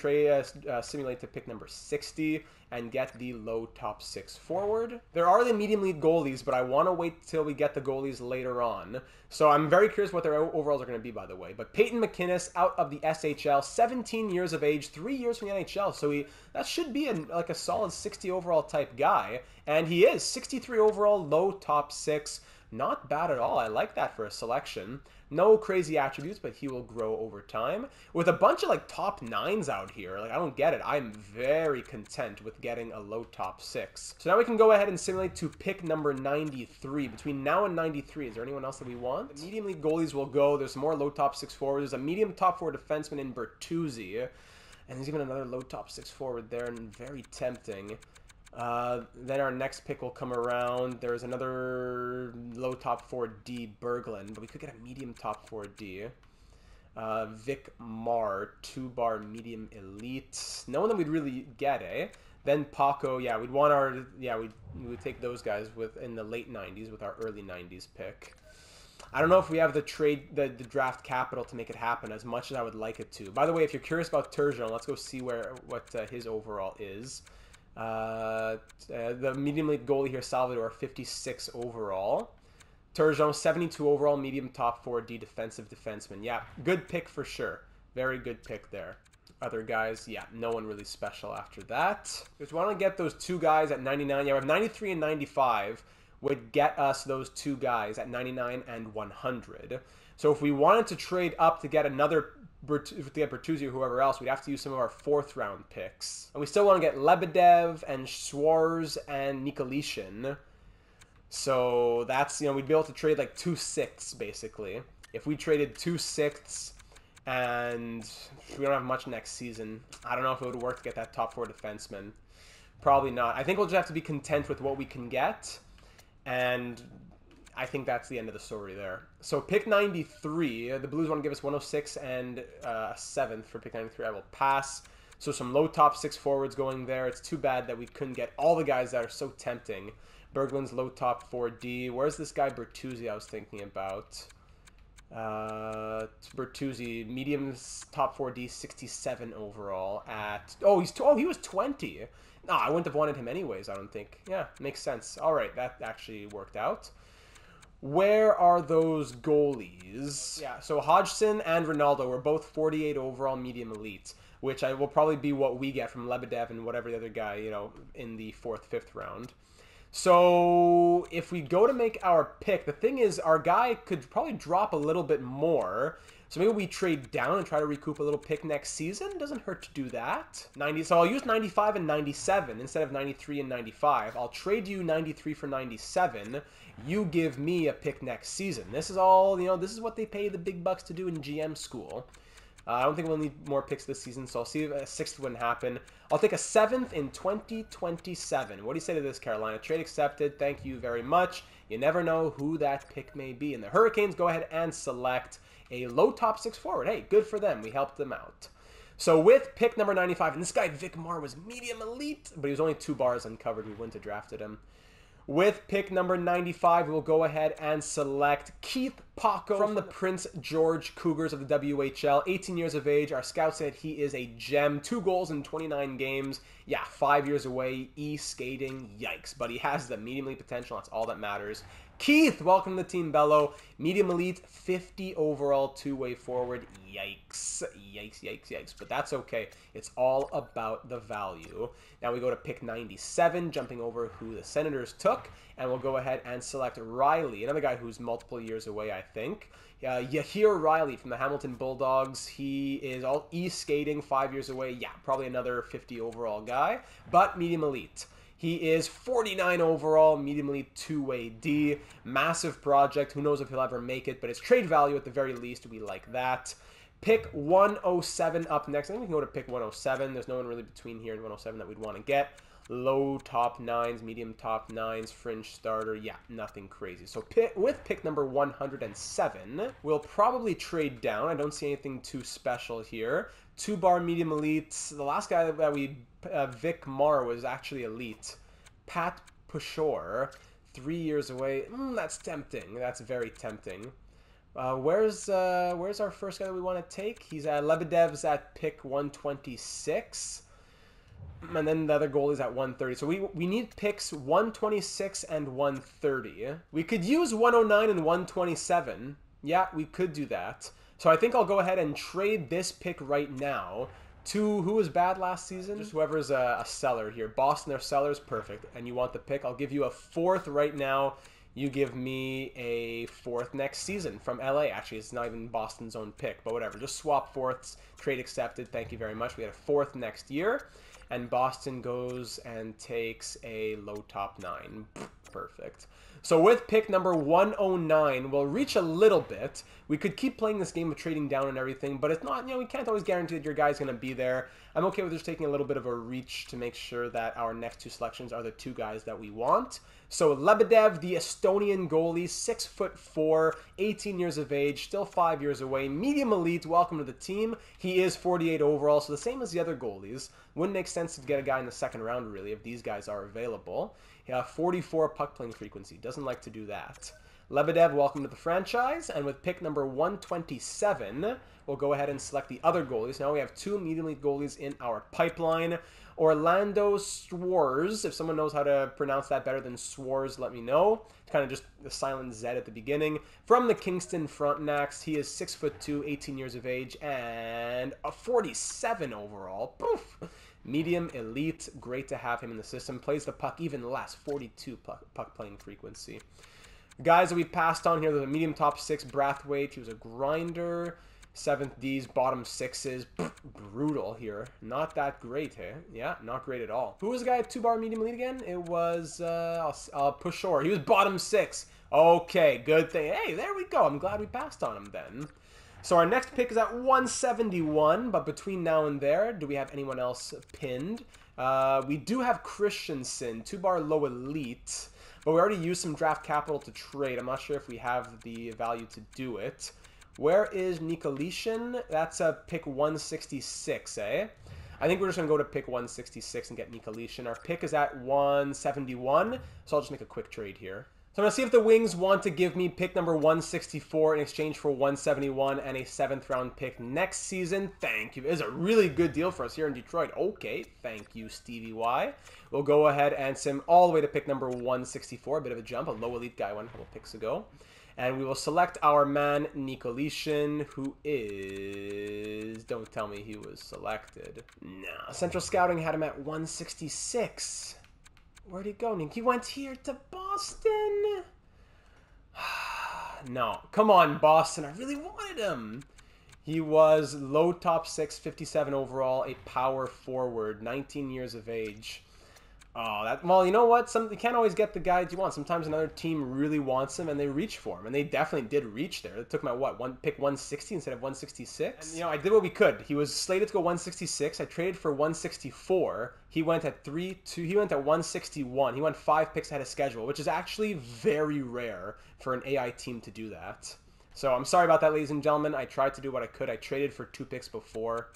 simulate to pick number 60 and get the low top 6 forward. There are the medium league goalies, but I want to wait till we get the goalies later on. So I'm very curious what their overalls are going to be, by the way. But Peyton McInnes out of the SHL, 17 years of age, 3 years from the NHL. So that should be like a solid 60 overall type guy. And he is 63 overall, low top 6. Not bad at all. I like that for a selection. No crazy attributes, but he will grow over time. With a bunch of like top 9s out here, like I don't get it. I'm very content with getting a low top 6. So now we can go ahead and simulate to pick number 93. Between now and 93, is there anyone else that we want? The medium league goalies will go. There's some more low top 6 forwards. There's a medium top 4 defenseman in Bertuzzi. And there's even another low top 6 forward there, and very tempting. Then our next pick will come around. There's another low top 4D, Berglund, but we could get a medium top 4D. Vic Marr, 2-bar medium elite. No one that we'd really get, eh? Then Paco, yeah, we'd want we would take those guys in the late 90s with our early 90s pick. I don't know if we have the draft capital to make it happen as much as I would like it to. By the way, if you're curious about Turgeon, let's go see what his overall is. The medium league goalie here, Salvador, 56 overall. Turgeon, 72 overall, medium top 4D defensive defenseman. Yeah, good pick for sure. Very good pick there. Other guys, yeah, no one really special after that. Just want to get those two guys at 99. Yeah, we have 93 and 95 would get us those two guys at 99 and 100. So if we wanted to trade up to get another, to get Bertuzzi or whoever else, we'd have to use some of our 4th round picks. And we still want to get Lebedev and Schwarz and Nikolitin. So that's, you know, we'd be able to trade like 2 6ths basically. If we traded 2 6ths and we don't have much next season, I don't know if it would work to get that top 4 defenseman. Probably not. I think we'll just have to be content with what we can get. And I think that's the end of the story there. So pick 93, the Blues want to give us 106 and a 7th for pick 93. I will pass. So some low top 6 forwards going there. It's too bad that we couldn't get all the guys that are so tempting. Berglund's low top 4D. Where's this guy Bertuzzi I was thinking about? Bertuzzi, mediums top 4D, 67 overall at... Oh, he was 20. No, I wouldn't have wanted him anyways, I don't think. Yeah, makes sense. All right, that actually worked out. Where are those goalies? Yeah, so Hodgson and Ronaldo were both 48 overall medium elites, which will probably be what we get from Lebedev and whatever the other guy, you know, in the 4th, 5th round. So if we go to make our pick, the thing is our guy could probably drop a little bit more. So maybe we trade down and try to recoup a little pick next season. Doesn't hurt to do that. So I'll use 95 and 97 instead of 93 and 95. I'll trade you 93 for 97. You give me a pick next season. This is all, you know, this is what they pay the big bucks to do in GM school. I don't think we'll need more picks this season, so I'll see if a 6th wouldn't happen. I'll take a 7th in 2027. What do you say to this, Carolina? Trade accepted. Thank you very much. You never know who that pick may be. And the Hurricanes go ahead and select a low top 6 forward. Hey, good for them. We helped them out. So with pick number 95, and this guy Vic Marr was medium elite, but he was only 2 bars uncovered. We wouldn't have drafted him. With pick number 95, we'll go ahead and select Keith Paco from the Prince George Cougars of the WHL. 18 years of age. Our scout said he is a gem. 2 goals in 29 games. Yeah, 5 years away. E-skating. Yikes. But he has the medium elite potential. That's all that matters. Keith, welcome to the Team Bello. Medium elite, 50 overall, 2-way forward. Yikes. Yikes, yikes, yikes. But that's okay. It's all about the value. Now we go to pick 97, jumping over who the Senators took. And we'll go ahead and select Riley, another guy who's multiple years away, I think. Yahir Riley from the Hamilton Bulldogs. He is all e-skating, 5 years away. Yeah, probably another 50 overall guy, but medium elite. He is 49 overall, medium elite, 2-way D. Massive project. Who knows if he'll ever make it, but it's trade value at the very least. We like that. Pick 107 up next. I think we can go to pick 107. There's no one really between here and 107 that we'd want to get. Low top 9s, medium top 9s, fringe starter. Yeah, nothing crazy. So with pick number 107, we'll probably trade down. I don't see anything too special here. 2-bar medium elites. The last guy that we... Vic Marr was actually elite. Pat Pashore, 3 years away. That's tempting. That's very tempting. Where's our first guy that we want to take? He's at Lebedev's at pick 126. And then the other goalie's at 130. So we need picks 126 and 130. We could use 109 and 127. Yeah, we could do that. So I think I'll go ahead and trade this pick right now to who was bad last season? Just whoever's a seller here. Boston, they're sellers, perfect. And you want the pick? I'll give you a 4th right now. You give me a 4th next season from LA. Actually, it's not even Boston's own pick, but whatever. Just swap 4ths. Trade accepted. Thank you very much. We had a 4th next year. And Boston goes and takes a low top 9. Perfect. So with pick number 109, we'll reach a little bit. We could keep playing this game of trading down and everything, but it's not, we can't always guarantee that your guy's going to be there. I'm okay with just taking a little bit of a reach to make sure that our next 2 selections are the 2 guys that we want. So Lebedev, the Estonian goalie, 6'4", 18 years of age, still 5 years away, medium elite, welcome to the team. He is 48 overall, so the same as the other goalies. Wouldn't make sense to get a guy in the 2nd round, really, if these guys are available. 44 puck playing frequency. Doesn't like to do that. Lebedev, welcome to the franchise. And with pick number 127, we'll go ahead and select the other goalies. Now we have 2 medium elite goalies in our pipeline. Orlando Swars. If someone knows how to pronounce that better than Swars, let me know. It's kind of just the silent Z at the beginning. From the Kingston Frontenacs, he is 6'2", 18 years of age, and a 47 overall. Poof! Medium elite. Great to have him in the system. Plays the puck even less, 42 puck playing frequency. Guys that we passed on here, there's a medium top 6, Brathwaite. He was a grinder. 7th D's, bottom 6s. Brutal here. Not that great, hey? Yeah, not great at all. Who was the guy at 2-bar medium elite again? It was, I'll push shore. He was bottom 6. Okay, good thing. Hey, there we go. I'm glad we passed on him then. So our next pick is at 171, but between now and there, do we have anyone else pinned? We do have Christensen, 2-bar low elite. But we already used some draft capital to trade. I'm not sure if we have the value to do it. Where is Nikolitin? That's a pick 166, eh? I think we're just going to go to pick 166 and get Nikolitin. Our pick is at 171, so I'll just make a quick trade here. So I'm going to see if the Wings want to give me pick number 164 in exchange for 171 and a 7th round pick next season. Thank you. It's a really good deal for us here in Detroit. Okay, thank you, Stevie Y. We'll go ahead and sim all the way to pick number 164. A bit of a jump. A low elite guy one couple picks ago. And we will select our man, Nikolitin, who is... Don't tell me he was selected. Nah, Central Scouting had him at 166. Where'd he go, Nick? He went here to Boston. No. Come on, Boston. I really wanted him. He was low top 6, 57 overall, a power forward, 19 years of age. Oh, well, you know what? You can't always get the guys you want. Sometimes another team really wants him, and they reach for him. And they definitely did reach there. It took my, pick 160 instead of 166? And, I did what we could. He was slated to go 166. I traded for 164. He went at 3-2. He went at 161. He went 5 picks ahead of schedule, which is actually very rare for an AI team to do that. So I'm sorry about that, ladies and gentlemen. I tried to do what I could. I traded for 2 picks before.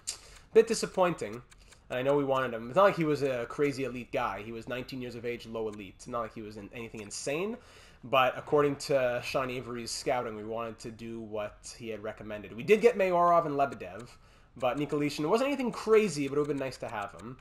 Bit disappointing. And I know we wanted him. It's not like he was a crazy elite guy. He was 19 years of age, low elite. It's not like he was anything insane. But according to Sean Avery's scouting, we wanted to do what he had recommended. We did get Mayorov and Lebedev, but Nikolitin, it wasn't anything crazy, but it would have been nice to have him.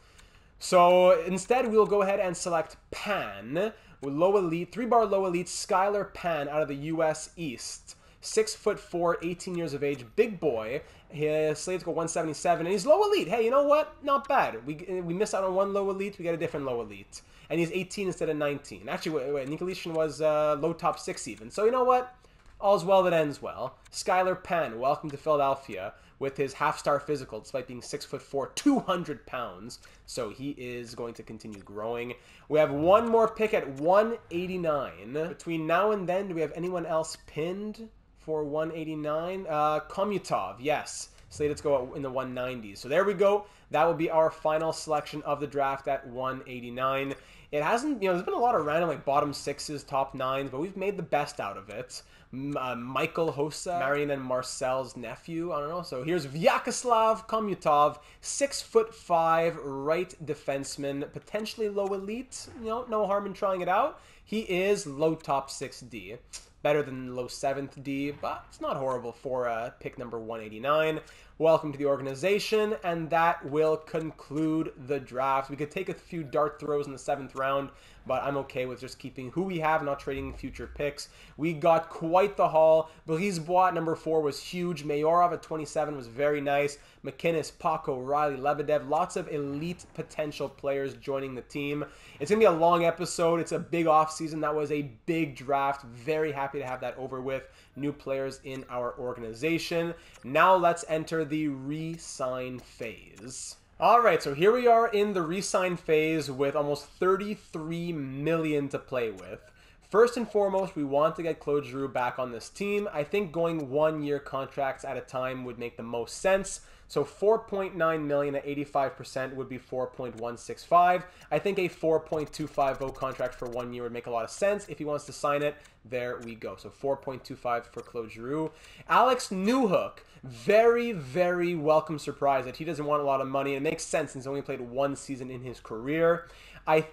So instead, we'll go ahead and select Pan, with low elite, 3-bar low elite, Skylar Pan out of the U.S. East. 6'4", 18 years of age, big boy. His slated to go 177, and he's low elite. Hey, you know what? Not bad. We missed out on one low elite. We got a different low elite, and he's 18 instead of 19. Actually, wait, Nikolitin was low top 6 even. So you know what? All's well that ends well. Skylar Penn, welcome to Philadelphia with his half-star physical, despite being 6'4", 200 pounds. So he is going to continue growing. We have one more pick at 189. Between now and then, do we have anyone else pinned for 189? Komutov, yes. Slated to go in the 190s. So there we go. That will be our final selection of the draft at 189. It hasn't, there's been a lot of random like bottom 6s, top 9s, but we've made the best out of it. Michael Hossa, Marian and Marcel's nephew, I don't know. So here's Vyacheslav Komutov, 6'5", right defenseman, potentially low elite. No harm in trying it out. He is low top 6D. Better than low 7th D, but it's not horrible for pick number 189. Welcome to the organization, and that will conclude the draft. We could take a few dart throws in the 7th round, but I'm okay with just keeping who we have, not trading future picks. We got quite the haul. Brisebois at number 4 was huge. Mayorov at 27 was very nice. McInnes, Paco, Riley, Lebedev, lots of elite potential players joining the team. It's going to be a long episode. It's a big offseason. That was a big draft. Very happy to have that over with. New players in our organization. Now let's enter the re-sign phase. All right, so here we are in the re-sign phase with almost 33 million to play with. First and foremost, we want to get Claude Giroux back on this team. I think going 1-year contracts at a time would make the most sense. So 4.9 million at 85% would be 4.165. I think a 4.250 contract for 1 year would make a lot of sense. If he wants to sign it, there we go. So 4.25 for Claude Giroux. Alex Newhook, very, very welcome surprise that he doesn't want a lot of money. It makes sense since he only played 1 season in his career.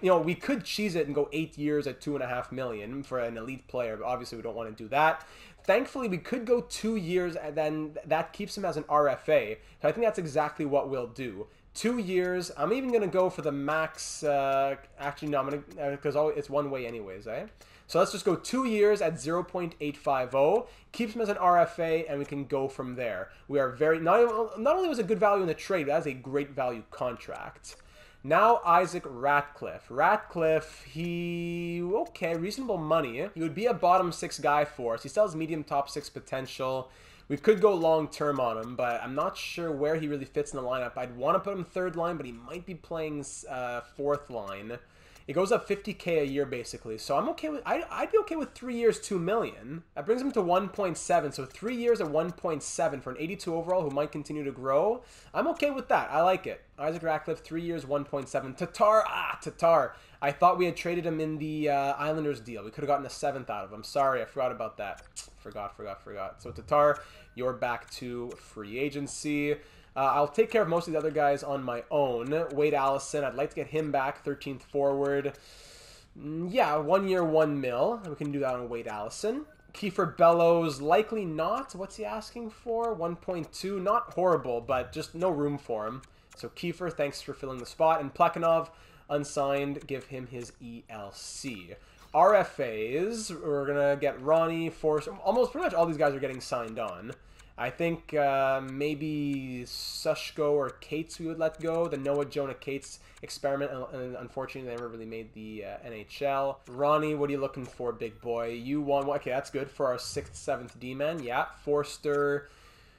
We could cheese it and go 8 years at $2.5 million for an elite player, but obviously we don't want to do that. Thankfully, we could go 2 years, and then that keeps him as an RFA. So I think that's exactly what we'll do. 2 years. I'm even going to go for the max. Actually, no, I'm going to, because it's one way anyways, eh? So let's just go 2 years at 0.850. Keeps him as an RFA, and we can go from there. We are very, not only was it good value in the trade, but that's a great value contract. Now Isaac Ratcliffe. Ratcliffe, reasonable money. He would be a bottom 6 guy for us. He still has medium top 6 potential. We could go long term on him, but I'm not sure where he really fits in the lineup. I'd want to put him 3rd line, but he might be playing 4th line. It goes up 50K a year basically, so I'm okay with. I'd be okay with 3 years, $2 million. That brings him to 1.7. So 3 years at 1.7 for an 82 overall who might continue to grow. I'm okay with that. I like it. Isaac Ratcliffe, 3 years, 1.7. Tatar. I thought we had traded him in the Islanders deal. We could have gotten a 7th out of him. Sorry, I forgot about that. Forgot. So Tatar, you're back to free agency. I'll take care of most of the other guys on my own. Wade Allison, I'd like to get him back, 13th forward. Yeah, 1 year, $1 million. We can do that on Wade Allison. Kiefer Bellows, likely not. What's he asking for? 1.2. Not horrible, but just no room for him. So Kiefer, thanks for filling the spot. And Plekhanov, unsigned, give him his ELC. RFAs, we're going to get Ronnie, Forrest. Almost pretty much all these guys are getting signed on. I think maybe Sushko or Cates we would let go. The Noah Jonah Cates experiment, and unfortunately they never really made the NHL. Ronnie, what are you looking for, big boy? You want, okay, that's good for our 6th, 7th D-man. Yeah, Forster,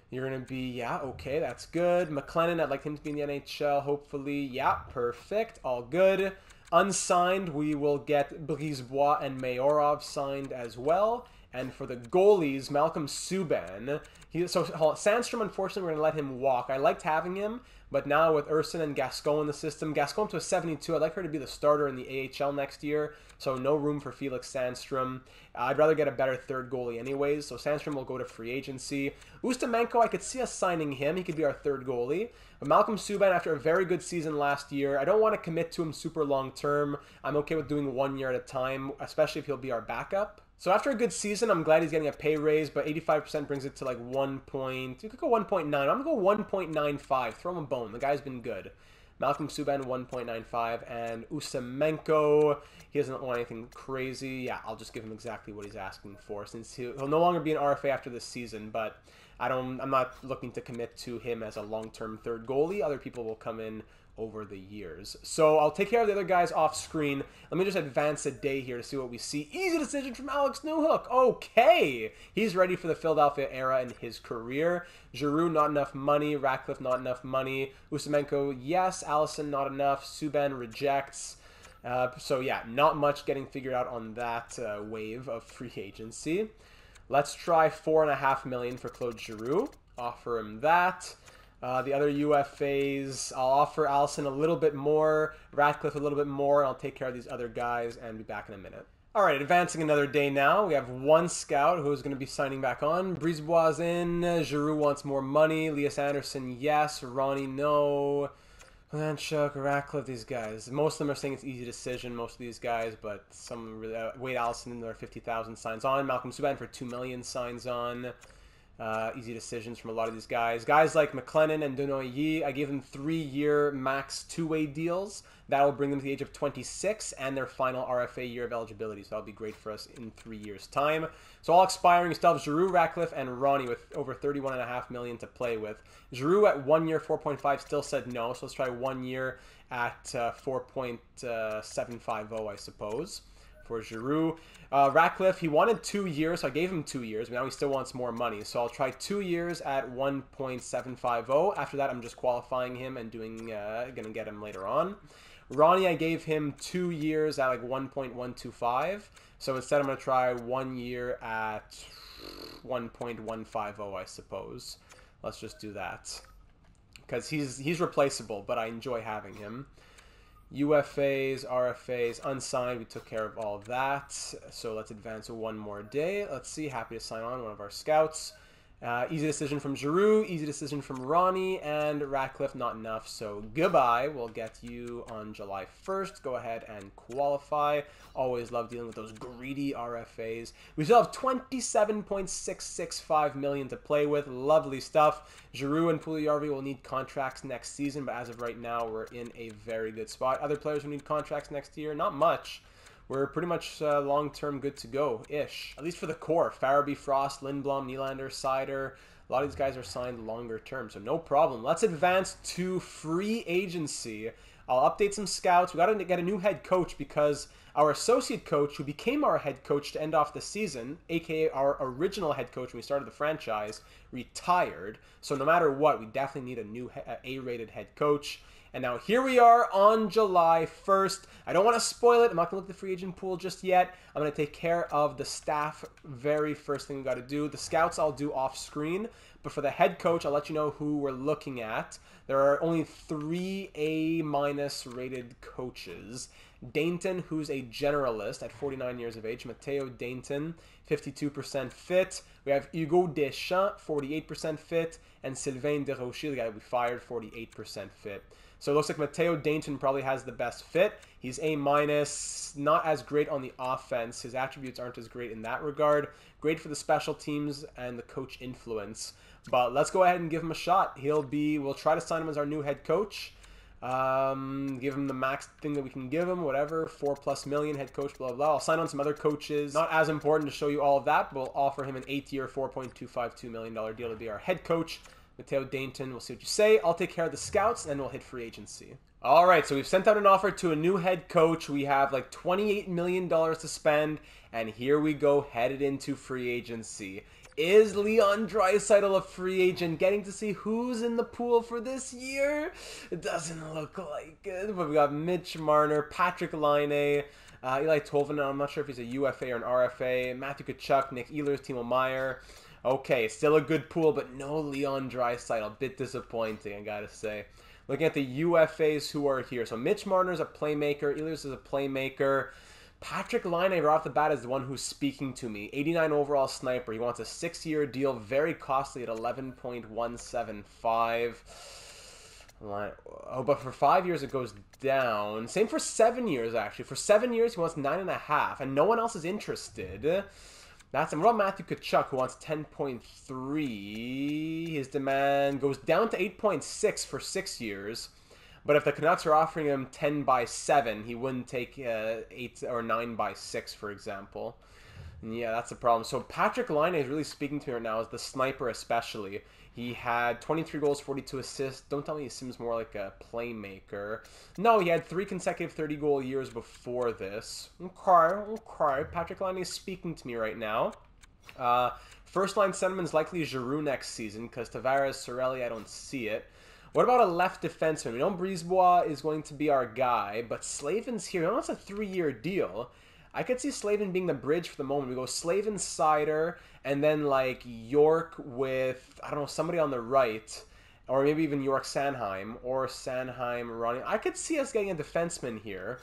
you're going to be, yeah, okay, that's good. McLennan, I'd like him to be in the NHL, hopefully. Yeah, perfect, all good. Unsigned, we will get Brisebois and Mayorov signed as well. And for the goalies, Malcolm Subban. Sandstrom, unfortunately, we're going to let him walk. I liked having him, but now with Urson and Gascon in the system, Gascon to a 72, I'd like her to be the starter in the AHL next year, so no room for Felix Sandstrom. I'd rather get a better 3rd goalie anyways, so Sandstrom will go to free agency. Ustamenko, I could see us signing him. He could be our 3rd goalie. But Malcolm Subban, after a very good season last year, I don't want to commit to him super long term. I'm okay with doing 1 year at a time, especially if he'll be our backup. So after a good season, I'm glad he's getting a pay raise, but 85% brings it to like 1 point. You could go 1.9. I'm going to go 1.95. Throw him a bone. The guy's been good. Malcolm Subban, 1.95. And Usamenko, he doesn't want anything crazy. Yeah, I'll just give him exactly what he's asking for, since he'll no longer be an RFA after this season, but I'm not looking to commit to him as a long-term 3rd goalie. Other people will come in over the years. So I'll take care of the other guys off screen. Let me just advance a day here to see what we see. Easy decision from Alex Newhook. Okay. He's ready for the Philadelphia era in his career. Giroux, not enough money. Ratcliffe, not enough money. Usamenko, yes. Allison, not enough. Subban rejects. So yeah, not much getting figured out on that wave of free agency. Let's try $4.5 million for Claude Giroux. Offer him that. The other UFAs, I'll offer Allison a little bit more, Ratcliffe a little bit more, and I'll take care of these other guys and be back in a minute. All right, advancing another day now. We have 1 scout who's going to be signing back on. Brisebois in. Giroux wants more money. Elias Anderson, yes. Ronnie, no. Lanchuk, Ratcliffe, these guys. Most of them are saying it's easy decision, most of these guys, but some Wade Allison in there, 50,000 signs on. Malcolm Subban for $2 million signs on. Easy decisions from a lot of these guys. Guys like McLennan and Denoyer, I gave them 3-year max 2-way deals. That will bring them to the age of 26 and their final RFA year of eligibility. So that'll be great for us in 3 years' time. So all expiring, you still have Giroux, Ratcliffe, and Ronnie with over $31.5 million to play with. Giroux at 1 year, 4.5 still said no. So let's try 1 year at 4.750, I suppose. For Giroux. Ratcliffe, he wanted 2 years, so I gave him 2 years, but now he still wants more money. So I'll try 2 years at 1.750. After that, I'm just qualifying him and gonna get him later on. Ronnie, I gave him 2 years at like 1.125. So instead, I'm gonna try 1 year at 1.150, I suppose. Let's just do that. because he's replaceable, but I enjoy having him. UFAs, RFAs, unsigned, we took care of all of that. So let's advance one more day. Let's see, happy to sign on one of our scouts. Easy decision from Giroux, easy decision from Ronnie, and Ratcliffe, not enough. So goodbye. We'll get you on July 1st. Go ahead and qualify. Always love dealing with those greedy RFAs. We still have 27.665 million to play with. Lovely stuff. Giroux and Puljujarvi will need contracts next season, but as of right now, we're in a very good spot. Other players who need contracts next year, not much. We're pretty much long-term good to go-ish. At least for the core. Farabee, Frost, Lindblom, Nylander, Sider. A lot of these guys are signed longer term, so no problem. Let's advance to free agency. I'll update some scouts. We got to get a new head coach because our associate coach, who became our head coach to end off the season, aka our original head coach when we started the franchise, retired. So no matter what, we definitely need a new A-rated head coach. And now here we are on July 1st. I don't want to spoil it. I'm not going to look at the free agent pool just yet. I'm going to take care of the staff very first thing we got to do. The scouts I'll do off screen. But for the head coach, I'll let you know who we're looking at. There are only 3 A- rated coaches. Dainton, who's a generalist at 49 years of age. Matteo Dainton, 52% fit. We have Hugo Deschamps, 48% fit. And Sylvain Desrochers, the guy we fired, 48% fit. So it looks like Matteo Dainton probably has the best fit. He's A-, not as great on the offense. His attributes aren't as great in that regard. Great for the special teams and the coach influence. But let's go ahead and give him a shot. We'll try to sign him as our new head coach. Give him the max thing that we can give him, whatever, 4+ million, head coach, blah, blah. I'll sign on some other coaches. Not as important to show you all of that, but we'll offer him an 8-year, $4.252 million deal to be our head coach. Matteo Dainton, we'll see what you say. I'll take care of the scouts, and then we'll hit free agency. All right, so we've sent out an offer to a new head coach. We have like $28 million to spend, and here we go, headed into free agency. Is Leon Draisaitl a free agent? Getting to see who's in the pool for this year? It doesn't look like it, but we got Mitch Marner, Patrick Laine, Eli Tolvanen, I'm not sure if he's a UFA or an RFA, Matthew Tkachuk, Nick Ehlers, Timo Meier. Okay, still a good pool, but no Leon Draisaitl. Bit disappointing, I gotta say. Looking at the UFAs who are here. So Mitch Marner's a playmaker. Ehlers is a playmaker. Patrick Laine, right off the bat, is the one who's speaking to me. 89 overall sniper. He wants a 6-year deal, very costly at 11.175. Oh, but for 5 years it goes down. Same for 7 years, actually. For 7 years, he wants 9.5, and no one else is interested. What about Matthew Tkachuk, who wants 10.3? His demand goes down to 8.6 for 6 years. But if the Canucks are offering him 10 by 7, he wouldn't take 8 or 9 by 6, for example. And yeah, that's the problem. So Patrick Laine is really speaking to me right now, as the sniper especially. He had 23 goals, 42 assists. Don't tell me he seems more like a playmaker. No, he had 3 consecutive 30-goal years before this. Okay. Patrick Laine is speaking to me right now. First-line centerman is likely Giroux next season, because Tavares, Cirelli, I don't see it. What about a left defenseman? We know Brisebois is going to be our guy, but Slavin's here. He wants a 3-year deal. I could see Slavin being the bridge for the moment. We go Slavin, Sider, and then like York with, I don't know, somebody on the right, or maybe even York Sanheim, or Sanheim running. I could see us getting a defenseman here.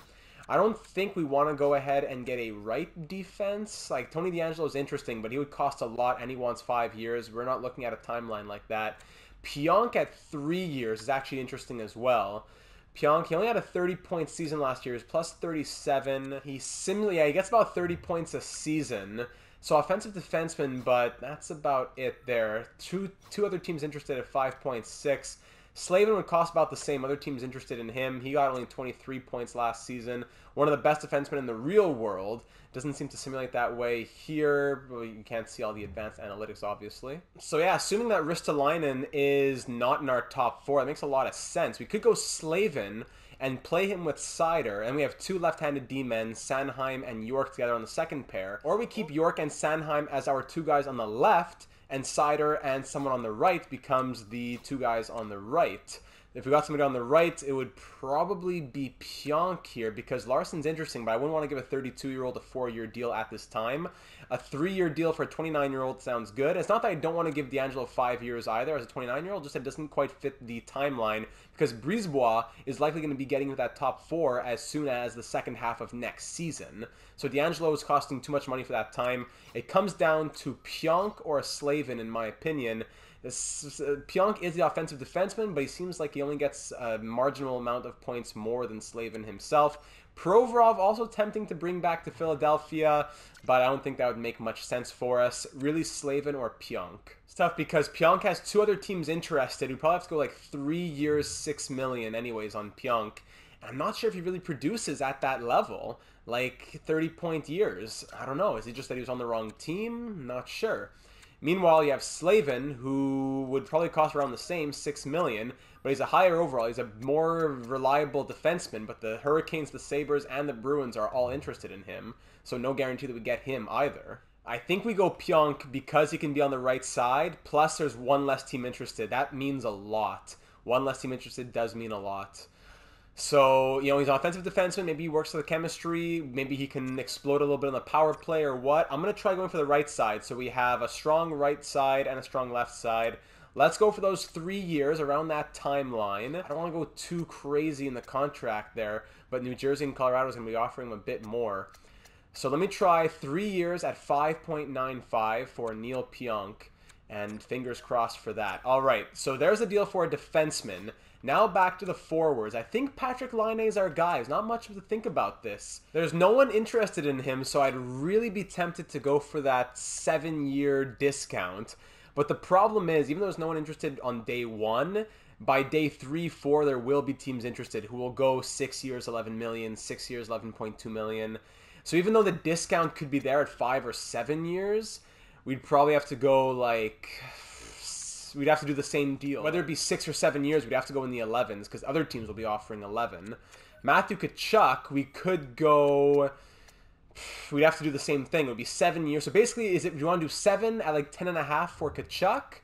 I don't think we want to go ahead and get a right defense. Like, Tony DeAngelo is interesting, but he would cost a lot, and he wants 5 years. We're not looking at a timeline like that. Pionk at 3 years is actually interesting as well. Pionk, he only had a 30-point season last year. He was plus 37. He gets about 30 points a season. So offensive defenseman, but that's about it there. Two other teams interested at 5.6. Slavin would cost about the same. Other teams interested in him. He got only 23 points last season. One of the best defensemen in the real world. Doesn't seem to simulate that way here. Well, you can't see all the advanced analytics, obviously. So yeah, assuming that Ristolainen is not in our top 4, that makes a lot of sense. We could go Slavin and play him with Sider, and we have 2 left-handed D-men, Sanheim and York, together on the second pair. Or we keep York and Sanheim as our 2 guys on the left, and Sider and someone on the right becomes the 2 guys on the right. If we got somebody on the right, it would probably be Pionk here because Larson's interesting, but I wouldn't want to give a 32-year-old a 4-year deal at this time. A 3-year deal for a 29-year-old sounds good. It's not that I don't want to give D'Angelo 5 years either as a 29-year-old, just it doesn't quite fit the timeline because Brisebois is likely going to be getting into that top 4 as soon as the second half of next season. So D'Angelo is costing too much money for that time. It comes down to Pionk or a Slavin, in my opinion. Pionk is the offensive defenseman, but he seems like he only gets a marginal amount of points more than Slavin himself. Provorov also tempting to bring back to Philadelphia, but I don't think that would make much sense for us. Really, Slavin or Pionk? It's tough because Pionk has 2 other teams interested. We probably have to go like 3 years, $6 million anyways on Pionk. And I'm not sure if he really produces at that level, like 30-point years. I don't know. Is it just that he was on the wrong team? Not sure. Meanwhile, you have Slavin, who would probably cost around the same, $6 million, but he's a higher overall. He's a more reliable defenseman, but the Hurricanes, the Sabres, and the Bruins are all interested in him, so no guarantee that we get him either. I think we go Pionk because he can be on the right side, plus there's 1 less team interested. That means a lot. 1 less team interested does mean a lot. So, you know, he's an offensive defenseman. Maybe he works for the chemistry. Maybe he can explode a little bit on the power play or what. I'm going to try going for the right side. So we have a strong right side and a strong left side. Let's go for those 3 years around that timeline. I don't want to go too crazy in the contract there, but New Jersey and Colorado is going to be offering him a bit more. So let me try 3 years at 5.95 for Neil Pionk, and fingers crossed for that. All right, so there's a deal for a defenseman. Now back to the forwards. I think Patrick Laine is our guy. There's not much to think about this. There's no one interested in him, so I'd really be tempted to go for that 7-year discount. But the problem is, even though there's no one interested on day 1, by day 3, 4, there will be teams interested who will go 6 years, 11 million, 6 years, 11.2 million. So even though the discount could be there at 5 or 7 years, we'd probably have to go like... We'd have to do the same deal. Whether it be 6 or 7 years, we'd have to go in the 11s because other teams will be offering 11. Matthew Tkachuk, we could go... We'd have to do the same thing. It would be 7 years. So basically, do you want to do 7 at like 10.5 for Tkachuk,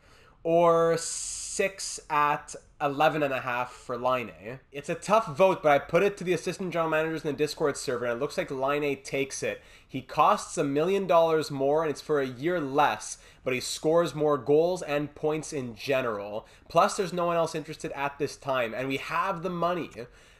or 6 at 11.5 for Laine? It's a tough vote, but I put it to the assistant general managers in the Discord server, and it looks like Laine takes it. He costs $1 million more, and it's for a year less, but he scores more goals and points in general. Plus, there's no one else interested at this time, and we have the money.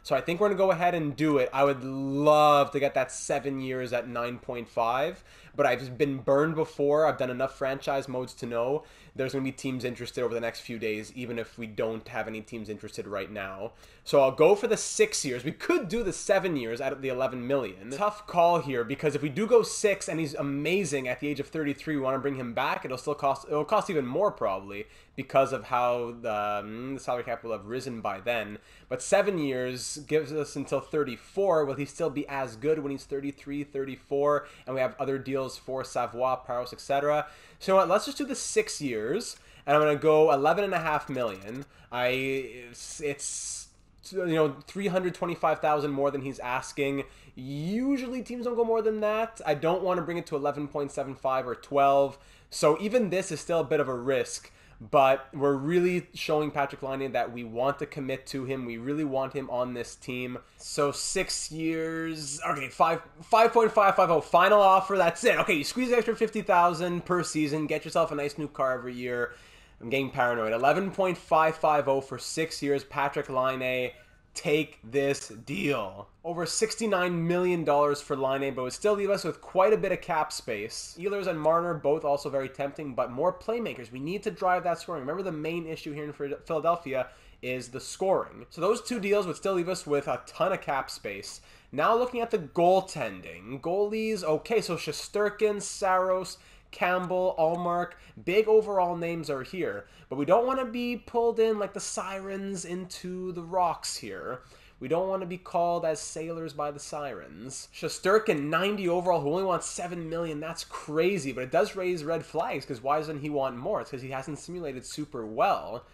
So I think we're going to go ahead and do it. I would love to get that 7 years at 9.5, but I've been burned before. I've done enough franchise modes to know there's going to be teams interested over the next few days, even if we don't have any teams interested right now. So I'll go for the 6 years. We could do the 7 years out of the 11 million. Tough call here, because if we do go 6 and he's amazing at the age of 33, we want to bring him back, it'll cost even more probably because of how the salary cap will have risen by then. But 7 years gives us until 34. Will he still be as good when he's 33, 34? And we have other deals for Savoie, Paros, etc. So you know what? Let's just do the 6 years, and I'm going to go 11.5 million. It's you know, 325,000 more than he's asking. Usually teams don't go more than that. I don't want to bring it to 11.75 or 12. So even this is still a bit of a risk. But we're really showing Patrick Laine that we want to commit to him. We really want him on this team. So 6 years, okay, 5.550 final offer. That's it. Okay, you squeeze an extra 50,000 per season. Get yourself a nice new car every year. I'm getting paranoid. 11.550 for 6 years. Patrick Laine, take this deal. Over $69 million for Laine, but would still leave us with quite a bit of cap space. Ehlers and Marner, both also very tempting, but more playmakers. We need to drive that scoring. Remember, the main issue here in Philadelphia is the scoring. So those 2 deals would still leave us with a ton of cap space. Now looking at the goaltending. Goalies, okay, so Shesterkin, Saros, Campbell, Allmark, big overall names are here. But we don't want to be pulled in like the Sirens into the rocks here. We don't want to be called as sailors by the Sirens. Shesterkin, 90 overall, who only wants 7 million. That's crazy, but it does raise red flags, because why doesn't he want more? It's because he hasn't simulated super well.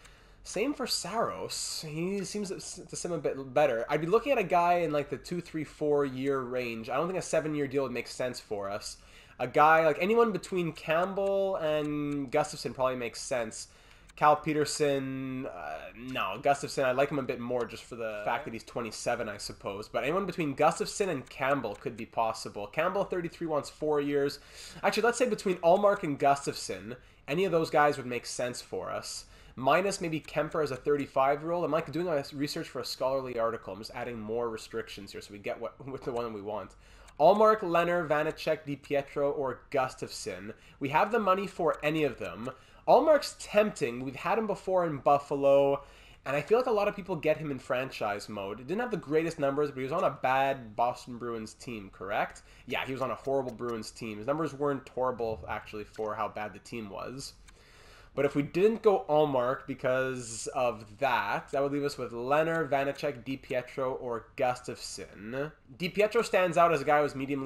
Same for Saros. He seems to sim a bit better. I'd be looking at a guy in like the 2, 3, 4 year range. I don't think a 7-year deal would make sense for us. A guy, like anyone between Campbell and Gustafson probably makes sense. Cal Peterson, no. Gustafson, I like him a bit more just for the fact that he's 27, I suppose. But anyone between Gustafson and Campbell could be possible. Campbell, 33, wants 4 years. Actually, let's say between Ullmark and Gustafson, any of those guys would make sense for us. Minus maybe Kemper as a 35-year-old. I'm like doing a research for a scholarly article. I'm just adding more restrictions here so we get with the one we want. Ullmark, Leonard, Vanacek, DiPietro, or Gustafson. We have the money for any of them. Ullmark's tempting. We've had him before in Buffalo, and I feel like a lot of people get him in franchise mode. He didn't have the greatest numbers, but he was on a bad Boston Bruins team, correct? Yeah, he was on a horrible Bruins team. His numbers weren't horrible, actually, for how bad the team was. But if we didn't go Ullmark because of that, that would leave us with Leonard, Vanacek, DiPietro, or Gustafson. DiPietro stands out as a guy who has medium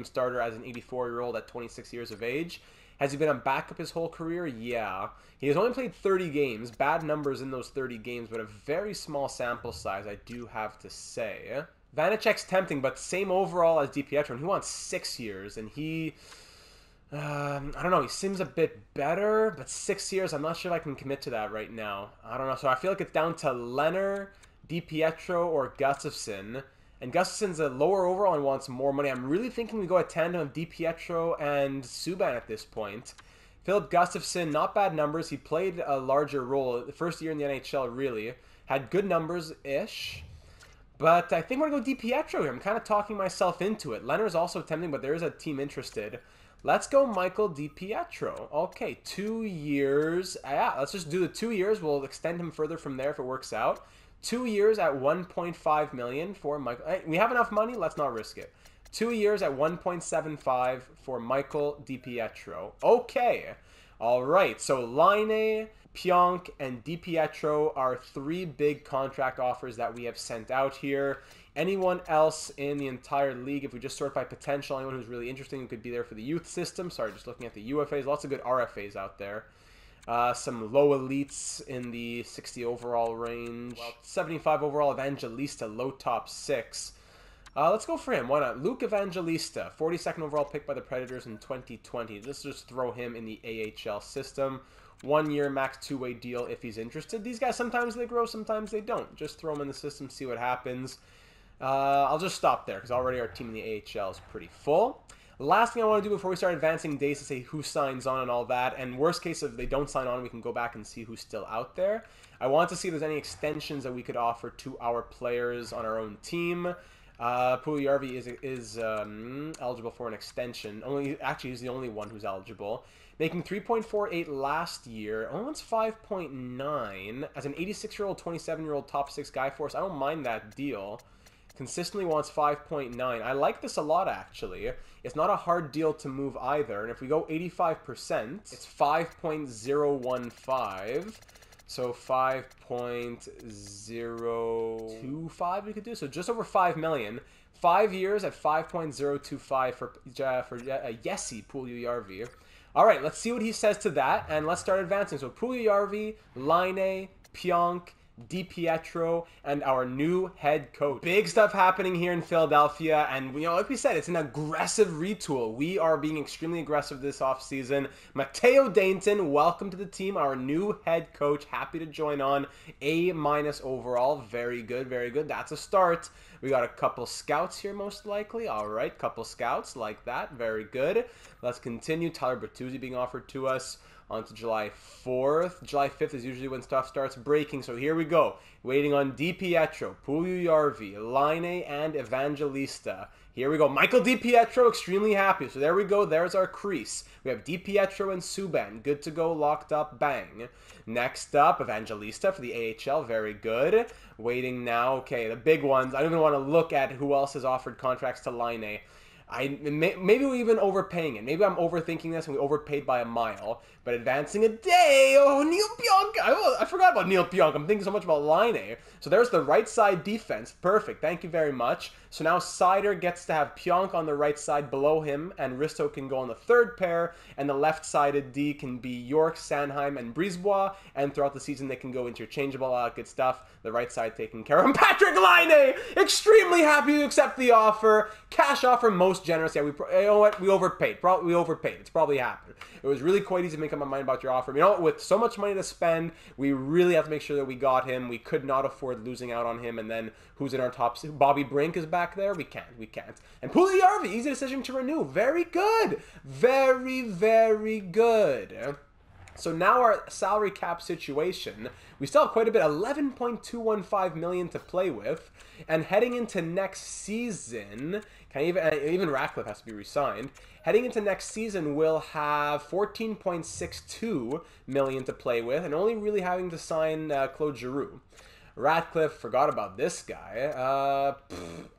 starter as an 84-year-old at 26 years of age. Has he been a backup his whole career? Yeah. He has only played 30 games. Bad numbers in those 30 games, but a very small sample size, I do have to say. Vanacek's tempting, but same overall as DiPietro, and he wants 6 years, and he... I don't know, he seems a bit better, but 6 years, I'm not sure if I can commit to that right now. I don't know, so I feel like it's down to Leonard, DiPietro, or Gustafson. And Gustafson's a lower overall and wants more money. I'm really thinking we go a tandem of DiPietro and Subban at this point. Philip Gustafson, not bad numbers. He played a larger role. The first year in the NHL, really. Had good numbers-ish. But I think we're going to go DiPietro here. I'm kind of talking myself into it. Leonard's also tempting, but there is a team interested. Let's go Michael DiPietro. Okay, 2 years. Yeah, let's just do the 2 years. We'll extend him further from there if it works out. 2 years at $1.5 million for Michael. Hey, we have enough money. Let's not risk it. 2 years at $1.75 for Michael DiPietro. Okay. All right. So Lainey, Pionk, and DiPietro are 3 big contract offers that we have sent out here. Anyone else in the entire league, if we just sort by potential, anyone who's really interesting who could be there for the youth system. Sorry, just looking at the UFAs. Lots of good RFAs out there. Some low elites in the 60 overall range. Well, 75 overall Evangelista, low top 6. Let's go for him. Why not? Luke Evangelista, 42nd overall pick by the Predators in 2020. Let's just throw him in the AHL system. 1 year max 2-way deal if he's interested. These guys, sometimes they grow, sometimes they don't. Just throw them in the system, see what happens. I'll just stop there because already our team in the AHL is pretty full. Last thing I want to do before we start advancing days to say who signs on and all that, and worst case if they don't sign on, we can go back and see who's still out there. I want to see if there's any extensions that we could offer to our players on our own team. Puljujärvi is eligible for an extension. Actually, he's the only one who's eligible. Making 3.48 last year. Only wants 5.9. As an 86-year-old, 27-year-old top 6 guy for us, I don't mind that deal. Consistently wants 5.9. I like this a lot, actually. It's not a hard deal to move either. And if we go 85%, it's 5.015. So 5.025 we could do. So just over 5 million. 5 years at 5.025 for Jesse Puljujärvi. All right, let's see what he says to that, and let's start advancing. So Puljujärvi, Laine, Pionk, DiPietro, and our new head coach. Big stuff happening here in Philadelphia, and like we said, it's an aggressive retool. We are being extremely aggressive this offseason. Matteo Dainton, welcome to the team, our new head coach. Happy to join on. A- overall. Very good, very good. That's a start. We got a couple scouts here, most likely. All right, couple scouts like that. Very good. Let's continue. Tyler Bertuzzi being offered to us. On to July 4th. July 5th is usually when stuff starts breaking. So here we go. Waiting on DiPietro, Puljujärvi, Laine, and Evangelista. Here we go. Michael DiPietro, extremely happy. So there we go. There's our crease. We have DiPietro and Subban. Good to go. Locked up. Bang. Next up, Evangelista for the AHL. Very good. Waiting now. Okay, the big ones. I don't even want to look at who else has offered contracts to Laine. Maybe we're even overpaying it. Maybe I'm overthinking this and we overpaid by a mile. But advancing a day. Oh, Neil Pionk. I forgot about Neil Pionk. I'm thinking so much about Laine. So there's the right side defense. Perfect. Thank you very much. So now Sider gets to have Pionk on the right side below him. And Risto can go on the third pair. And the left-sided D can be York, Sanheim, and Brisebois. And throughout the season, they can go interchangeable. All that good stuff. The right side taken care of. Patrick Laine! Extremely happy to accept the offer. Cash offer most most generous. Yeah, you know what? We overpaid. We overpaid. It's probably happened. It was really quite easy to make up my mind about your offer. You know, with so much money to spend, we really have to make sure that we got him. We could not afford losing out on him. And then who's in our top? Bobby Brink is back there. We can't. And Puljujärvi, easy decision to renew. Very good. Very, very good. So now our salary cap situation, we still have quite a bit, 11.215 million to play with, and heading into next season, even Ratcliffe has to be re-signed. Heading into next season, we'll have 14.62 million to play with, and only really having to sign Claude Giroux. Ratcliffe, forgot about this guy.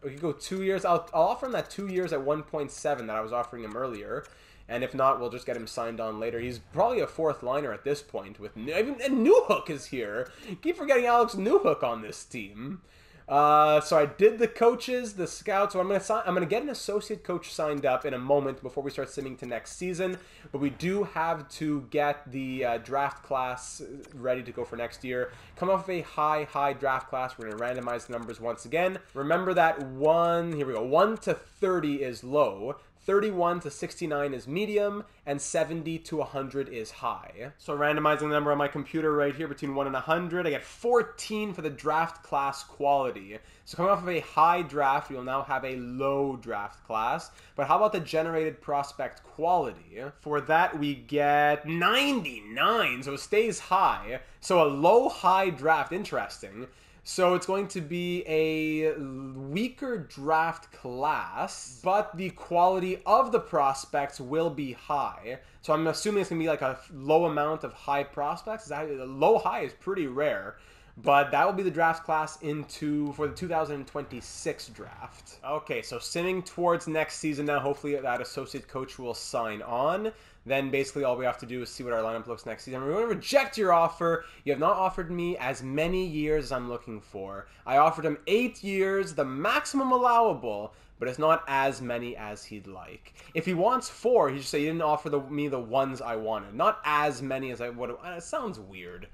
We could go 2 years. I'll offer him that 2 years at 1.7 that I was offering him earlier. And if not, we'll just get him signed on later. He's probably a fourth liner at this point. And Newhook is here. Keep forgetting Alex Newhook on this team. So I did the coaches, the scouts. So I'm gonna get an associate coach signed up in a moment before we start simming to next season. But we do have to get the draft class ready to go for next year. Come off of a high draft class. We're gonna randomize the numbers once again. Remember that 1 to 30 is low. 31 to 69 is medium, and 70 to 100 is high. So randomizing the number on my computer right here between 1 and 100, I get 14 for the draft class quality. So coming off of a high draft, we'll now have a low draft class. But how about the generated prospect quality? For that, we get 99, so it stays high. So a low-high draft, interesting. So it's going to be a weaker draft class, but the quality of the prospects will be high. So I'm assuming it's going to be like a low amount of high prospects. Low-high is pretty rare, but that will be the draft class for the 2026 draft. Okay, so simming towards next season now. Hopefully that associate coach will sign on. Then basically all we have to do is see what our lineup looks next season. We're going to reject your offer. You have not offered me as many years as I'm looking for. I offered him 8 years, the maximum allowable, but it's not as many as he'd like. If he wants 4, he should say he didn't offer me the ones I wanted. Not as many as I would have. It sounds weird.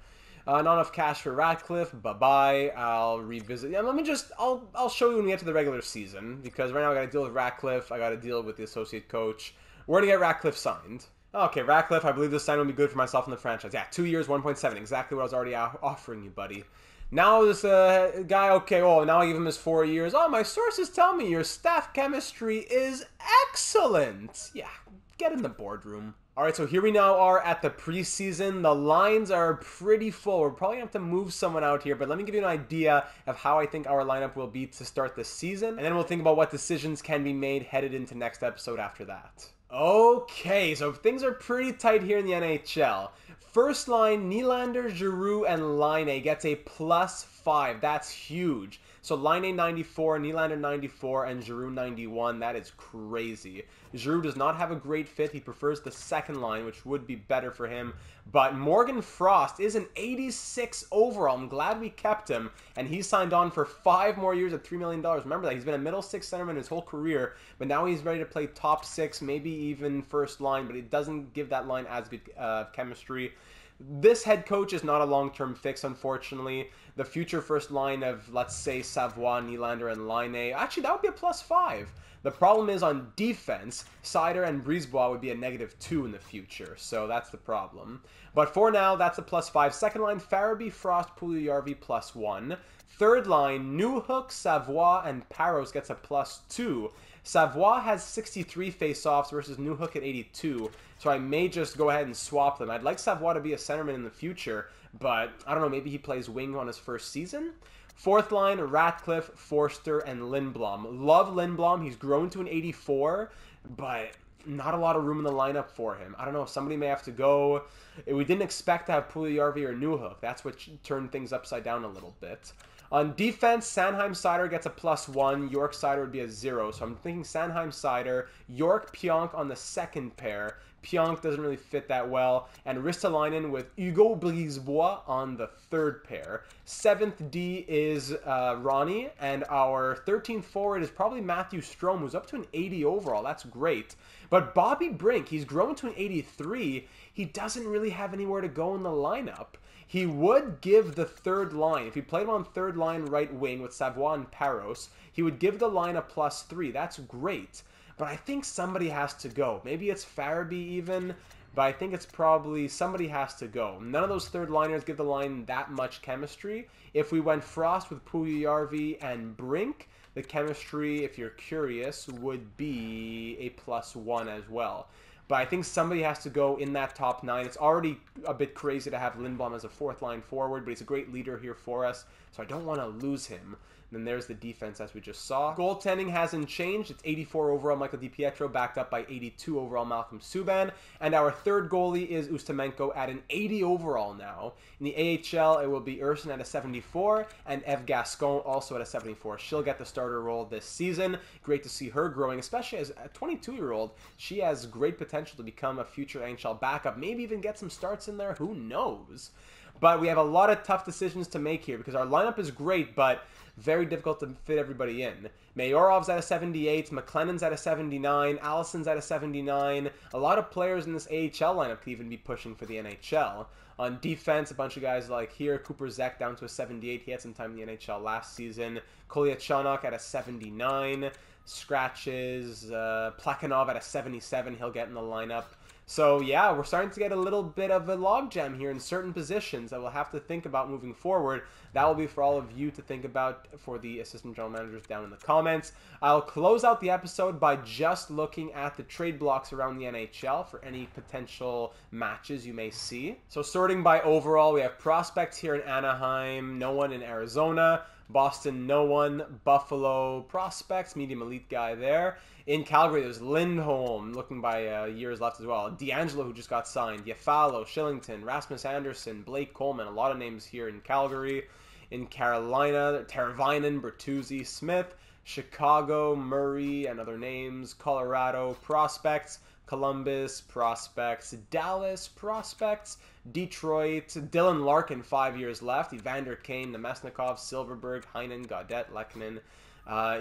Not enough cash for Ratcliffe. Bye-bye. I'll revisit. Yeah, I'll show you when we get to the regular season, because right now I got to deal with Ratcliffe. I got to deal with the associate coach. We're going to get Ratcliffe signed. Okay, Ratcliffe, I believe this sign will be good for myself and the franchise. Yeah, 2 years, 1.7. Exactly what I was already offering you, buddy. Now this guy, okay, now I give him his 4 years. Oh, my sources tell me your staff chemistry is excellent. Yeah, get in the boardroom. All right, so here we now are at the preseason. The lines are pretty full. We're probably going to have to move someone out here, but let me give you an idea of how I think our lineup will be to start the season, and then we'll think about what decisions can be made headed into next episode after that. Okay, so things are pretty tight here in the NHL. First line, Nylander, Giroux, and Lainey gets a +5. That's huge. So Lainey 94, Nylander 94, and Giroux 91. That is crazy. Giroux does not have a great fit. He prefers the second line, which would be better for him. But Morgan Frost is an 86 overall. I'm glad we kept him. And he signed on for 5 more years at $3 million. Remember that. He's been a middle six centerman his whole career. But now he's ready to play top 6, maybe even first line. But it doesn't give that line as good chemistry. This head coach is not a long-term fix, unfortunately. The future first line of, let's say, Savoie, Nylander, and Lainey, actually, that would be a +5. The problem is on defense, Seider and Brisebois would be a -2 in the future, so that's the problem. But for now, that's a +5. Second line, Farabee, Frost, Puljujärvi, +1. Third line, Newhook, Savoie, and Parros gets a +2. Savoie has 63 face-offs versus Newhook at 82, so I may just go ahead and swap them. I'd like Savoie to be a centerman in the future, but I don't know, maybe he plays wing on his first season? Fourth line, Ratcliffe, Forster, and Lindblom. Love Lindblom. He's grown to an 84, but not a lot of room in the lineup for him. I don't know, somebody may have to go. We didn't expect to have Puljujärvi or Newhook. That's what turned things upside down a little bit. On defense, Sanheim Seider gets a +1. York Seider would be a 0. So I'm thinking Sanheim Seider, York Pionk on the second pair. Pionk doesn't really fit that well. And Ristolainen with Hugo Brisebois on the third pair. 7th D is Ronnie. And our 13th forward is probably Matthew Strome, who's up to an 80 overall. That's great. But Bobby Brink, he's grown to an 83. He doesn't really have anywhere to go in the lineup. He would give the third line, if he played him on third line right wing with Savoie and Parros, he would give the line a +3. That's great. but I think somebody has to go. Maybe it's Farabee even, but I think it's probably somebody has to go. None of those third liners give the line that much chemistry. If we went Frost with Puljujärvi and Brink, the chemistry, if you're curious, would be a +1 as well. But I think somebody has to go in that top 9. It's already a bit crazy to have Lindblom as a 4th line forward, but he's a great leader here for us, so I don't want to lose him. And then there's the defense, as we just saw. Goaltending hasn't changed. It's 84 overall Michael DiPietro, backed up by 82 overall Malcolm Subban. And our third goalie is Ustamenko at an 80 overall now. In the AHL, it will be Urson at a 74, and Eve Gascon also at a 74. She'll get the starter role this season. Great to see her growing, especially as a 22-year-old. She has great potential to become a future NHL backup, maybe even get some starts in there. Who knows? But we have a lot of tough decisions to make here because our lineup is great, but very difficult to fit everybody in. Mayorov's at a 78, McLennan's at a 79, Allison's at a 79. A lot of players in this AHL lineup could even be pushing for the NHL. On defense, a bunch of guys like here, Cooper Zek down to a 78. He had some time in the NHL last season. Kolyachonok at a 79. Scratches. Plekhanov at a 77. He'll get in the lineup. So yeah, we're starting to get a little bit of a logjam here in certain positions that we'll have to think about moving forward. That will be for all of you to think about for the assistant general managers down in the comments. I'll close out the episode by just looking at the trade blocks around the NHL for any potential matches you may see. So sorting by overall, we have prospects here in Anaheim, no one in Arizona. Boston, no one. Buffalo, prospects, medium elite guy there. In Calgary, there's Lindholm, looking by years left as well. D'Angelo, who just got signed. Yafalo, Shillington, Rasmus Anderson, Blake Coleman. A lot of names here in Calgary. In Carolina, Teravainen, Bertuzzi, Smith. Chicago, Murray, and other names. Colorado, prospects. Columbus, prospects. Dallas, prospects. Detroit, Dylan Larkin, 5 years left. Evander Kane, Nemesnikov, Silverberg, Heinen, Gaudette, Lehkonen.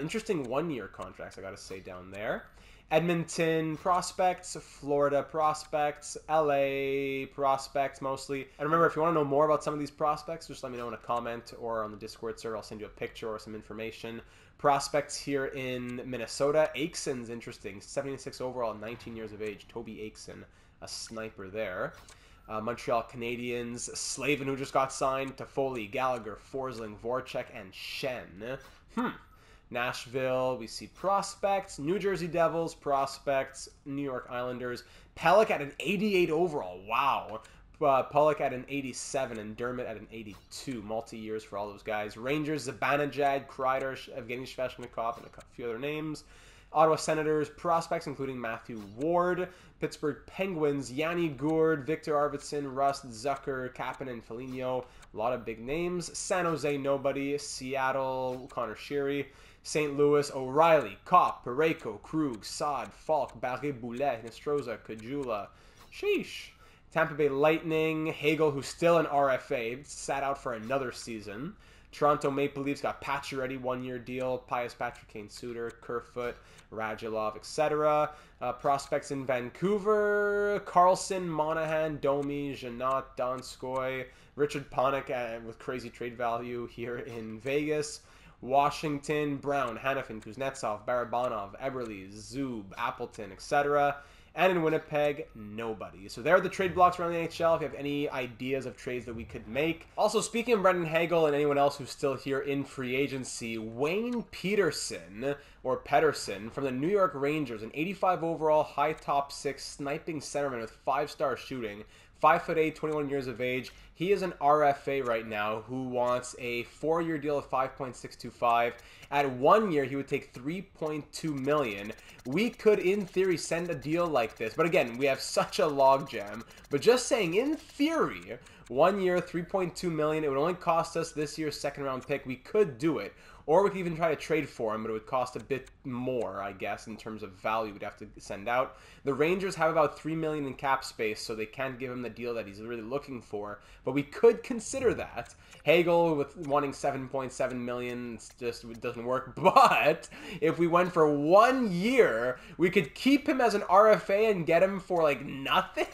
Interesting one-year contracts, I gotta say, down there. Edmonton prospects, Florida prospects, LA prospects mostly. And remember, if you want to know more about some of these prospects, just let me know in a comment or on the Discord server. I'll send you a picture or some information. Prospects here in Minnesota. Aiksen's interesting. 76 overall, 19 years of age. Toby Aikeson, a sniper there. Montreal Canadiens. Slavin, who just got signed. Toffoli, Gallagher, Forsling, Voracek, and Shen. Nashville, we see prospects. New Jersey Devils, prospects. New York Islanders. Pelech at an 88 overall. Wow. Pollock at an 87 and Dermott at an 82. Multi-years for all those guys. Rangers, Zibanejad, Kreider, Evgeny Svechnikov, and a few other names. Ottawa Senators, prospects including Matthew Ward. Pittsburgh Penguins, Yanni Gourde, Victor Arvidsson, Rust, Zucker, Kapanen, and Foligno. A lot of big names. San Jose, nobody. Seattle, Connor Sheary. St. Louis, O'Reilly, Kopp, Parayko, Krug, Saad, Falk, Barré-Boulet, Nostroza, Kajula. Sheesh. Tampa Bay Lightning, Hagel, who's still an RFA, sat out for another season. Toronto Maple Leafs got Pacioretty, one-year deal. Pius Patrick, Kane Suter, Kerfoot, Radulov, etc. Prospects in Vancouver, Carlson, Monahan, Domi, Janot, Donskoy. Richard Panik with crazy trade value here in Vegas. Washington, Brown, Hanifin, Kuznetsov, Barabanov, Eberle, Zub, Appleton, etc. And in Winnipeg, nobody. So there are the trade blocks around the NHL if you have any ideas of trades that we could make. Also, speaking of Brendan Hagel and anyone else who's still here in free agency, Wayne Peterson, or Peterson, from the New York Rangers, an 85 overall, high top 6, sniping centerman with 5-star shooting, 5'8", 21 years of age. He is an RFA right now who wants a 4-year deal of $5.625. At 1 year, he would take $3.2 million. We could, in theory, send a deal like this. But again, we have such a logjam. But just saying, in theory, 1 year, $3.2 million. It would only cost us this year's second-round pick. We could do it. Or we could even try to trade for him, but it would cost a bit more, I guess, in terms of value we'd have to send out. The Rangers have about $3 million in cap space, so they can't give him the deal that he's really looking for. But we could consider that. Hagel with wanting $7.7 million, it doesn't work. But if we went for 1 year, we could keep him as an RFA and get him for like nothing?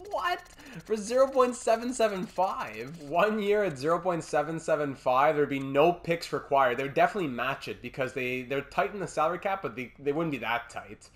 What? For 0.775? 1 year at 0.775, there'd be no picks required. They would would definitely match it because they're tight in the salary cap, but they wouldn't be that tight.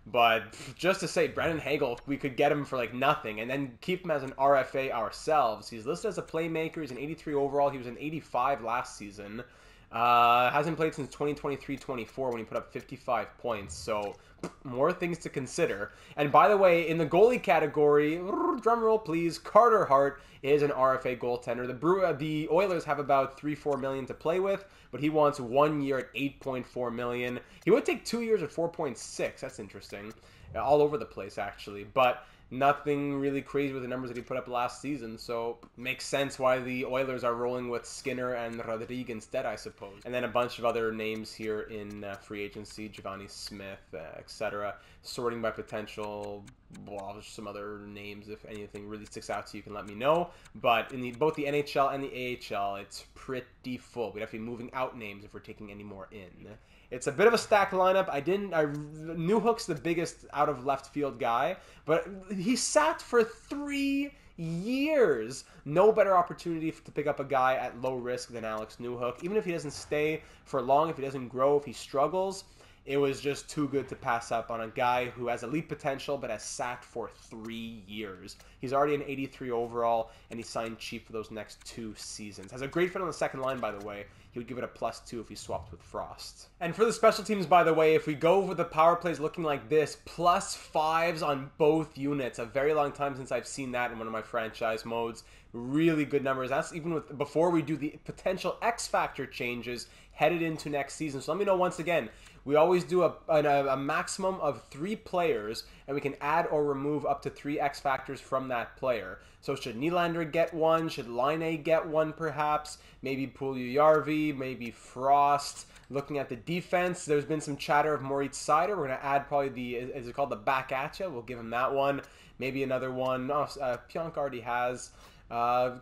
But just to say, Brendan Hagel, we could get him for like nothing and then keep him as an RFA ourselves. He's listed as a playmaker. He's an 83 overall. He was an 85 last season. Hasn't played since 2023-24 when he put up 55 points. So more things to consider. And by the way, in the goalie category, drum roll please, Carter Hart is an RFA goaltender. The Oilers have about $3-4 million to play with, but he wants 1 year at $8.4 million. He would take 2 years at 4.6. That's interesting. All over the place actually, but nothing really crazy with the numbers that he put up last season, so makes sense why the Oilers are rolling with Skinner and Rodrigue instead, I suppose. And then a bunch of other names here in free agency, Giovanni Smith, etc. Sorting by potential, well, there's some other names. If anything really sticks out to you, you can let me know. But in both the NHL and the AHL, it's pretty full. We'd have to be moving out names if we're taking any more in. It's a bit of a stacked lineup. Newhook's the biggest out of left field guy, but he sat for 3 years. No better opportunity to pick up a guy at low risk than Alex Newhook. Even if he doesn't stay for long, if he doesn't grow, if he struggles, it was just too good to pass up on a guy who has elite potential but has sat for 3 years. He's already an 83 overall, and he signed cheap for those next 2 seasons. Has a great fit on the second line, by the way. He would give it a +2 if he swapped with Frost. And for the special teams, by the way, if we go with the power plays looking like this, +5s on both units. A very long time since I've seen that in one of my franchise modes. Really good numbers. That's even before we do the potential X Factor changes headed into next season. So let me know once again. We always do a maximum of 3 players, and we can add or remove up to 3 X Factors from that player. So should Nylander get one? Should Lainey get one perhaps? Maybe Puljujärvi, maybe Frost. Looking at the defense, there's been some chatter of Moritz Seider. We're going to add probably is it called the back at ya? We'll give him that one. Maybe another one. Pionk already has.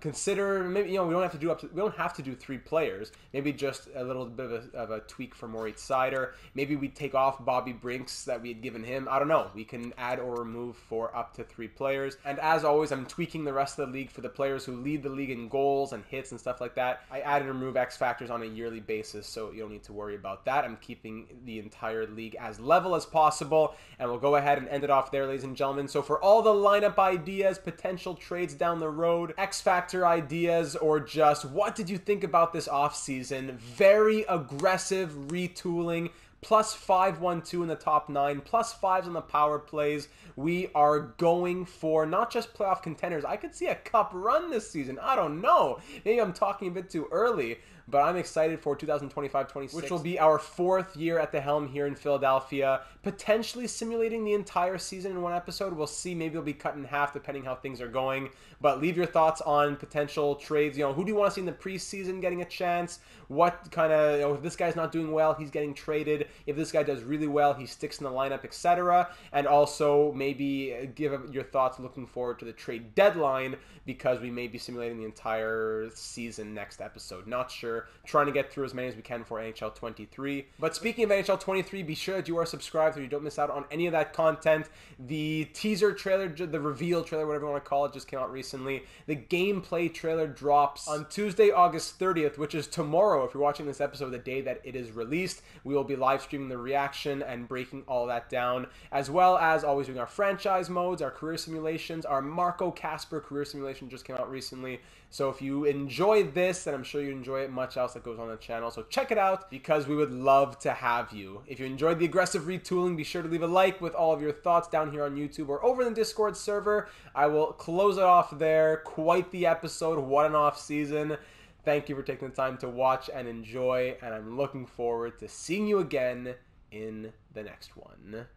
Consider maybe we don't have to do 3 players. Maybe just a little bit of a tweak for Moritz Seider. Maybe we take off Bobby Brinks that we had given him. I don't know. We can add or remove for up to 3 players. And as always, I'm tweaking the rest of the league for the players who lead the league in goals and hits and stuff like that. I add and remove X factors on a yearly basis, so you don't need to worry about that. I'm keeping the entire league as level as possible, and we'll go ahead and end it off there, ladies and gentlemen. So for all the lineup ideas, potential trades down the road, X Factor ideas, or just what did you think about this offseason? Very aggressive retooling. +5-1-2 in the top 9, +5s on the power plays. We are going for not just playoff contenders. I could see a cup run this season. I don't know. Maybe I'm talking a bit too early, but I'm excited for 2025-26, which will be our 4th year at the helm here in Philadelphia, potentially simulating the entire season in one episode. We'll see. Maybe it'll be cut in half depending how things are going. But leave your thoughts on potential trades. Who do you want to see in the preseason getting a chance? What kind of, if this guy's not doing well, he's getting traded. If this guy does really well, he sticks in the lineup, etc. And also maybe give your thoughts looking forward to the trade deadline, because we may be simulating the entire season next episode. Not sure. Trying to get through as many as we can for NHL 23. But speaking of NHL 23, be sure that you are subscribed so you don't miss out on any of that content. The teaser trailer, the reveal trailer, whatever you want to call it, just came out recently. The gameplay trailer drops on Tuesday, August 30th, which is tomorrow. If you're watching this episode the day that it is released, we will be live streaming the reaction and breaking all that down, as well as always doing our franchise modes, our career simulations. Our Marco Casper career simulation just came out recently. So if you enjoy this, then I'm sure you enjoy it much else that goes on the channel. So check it out, because we would love to have you. If you enjoyed the aggressive retooling, be sure to leave a like with all of your thoughts down here on YouTube or over in the Discord server. I will close it off there. Quite the episode. What an off season. Thank you for taking the time to watch and enjoy, and I'm looking forward to seeing you again in the next one.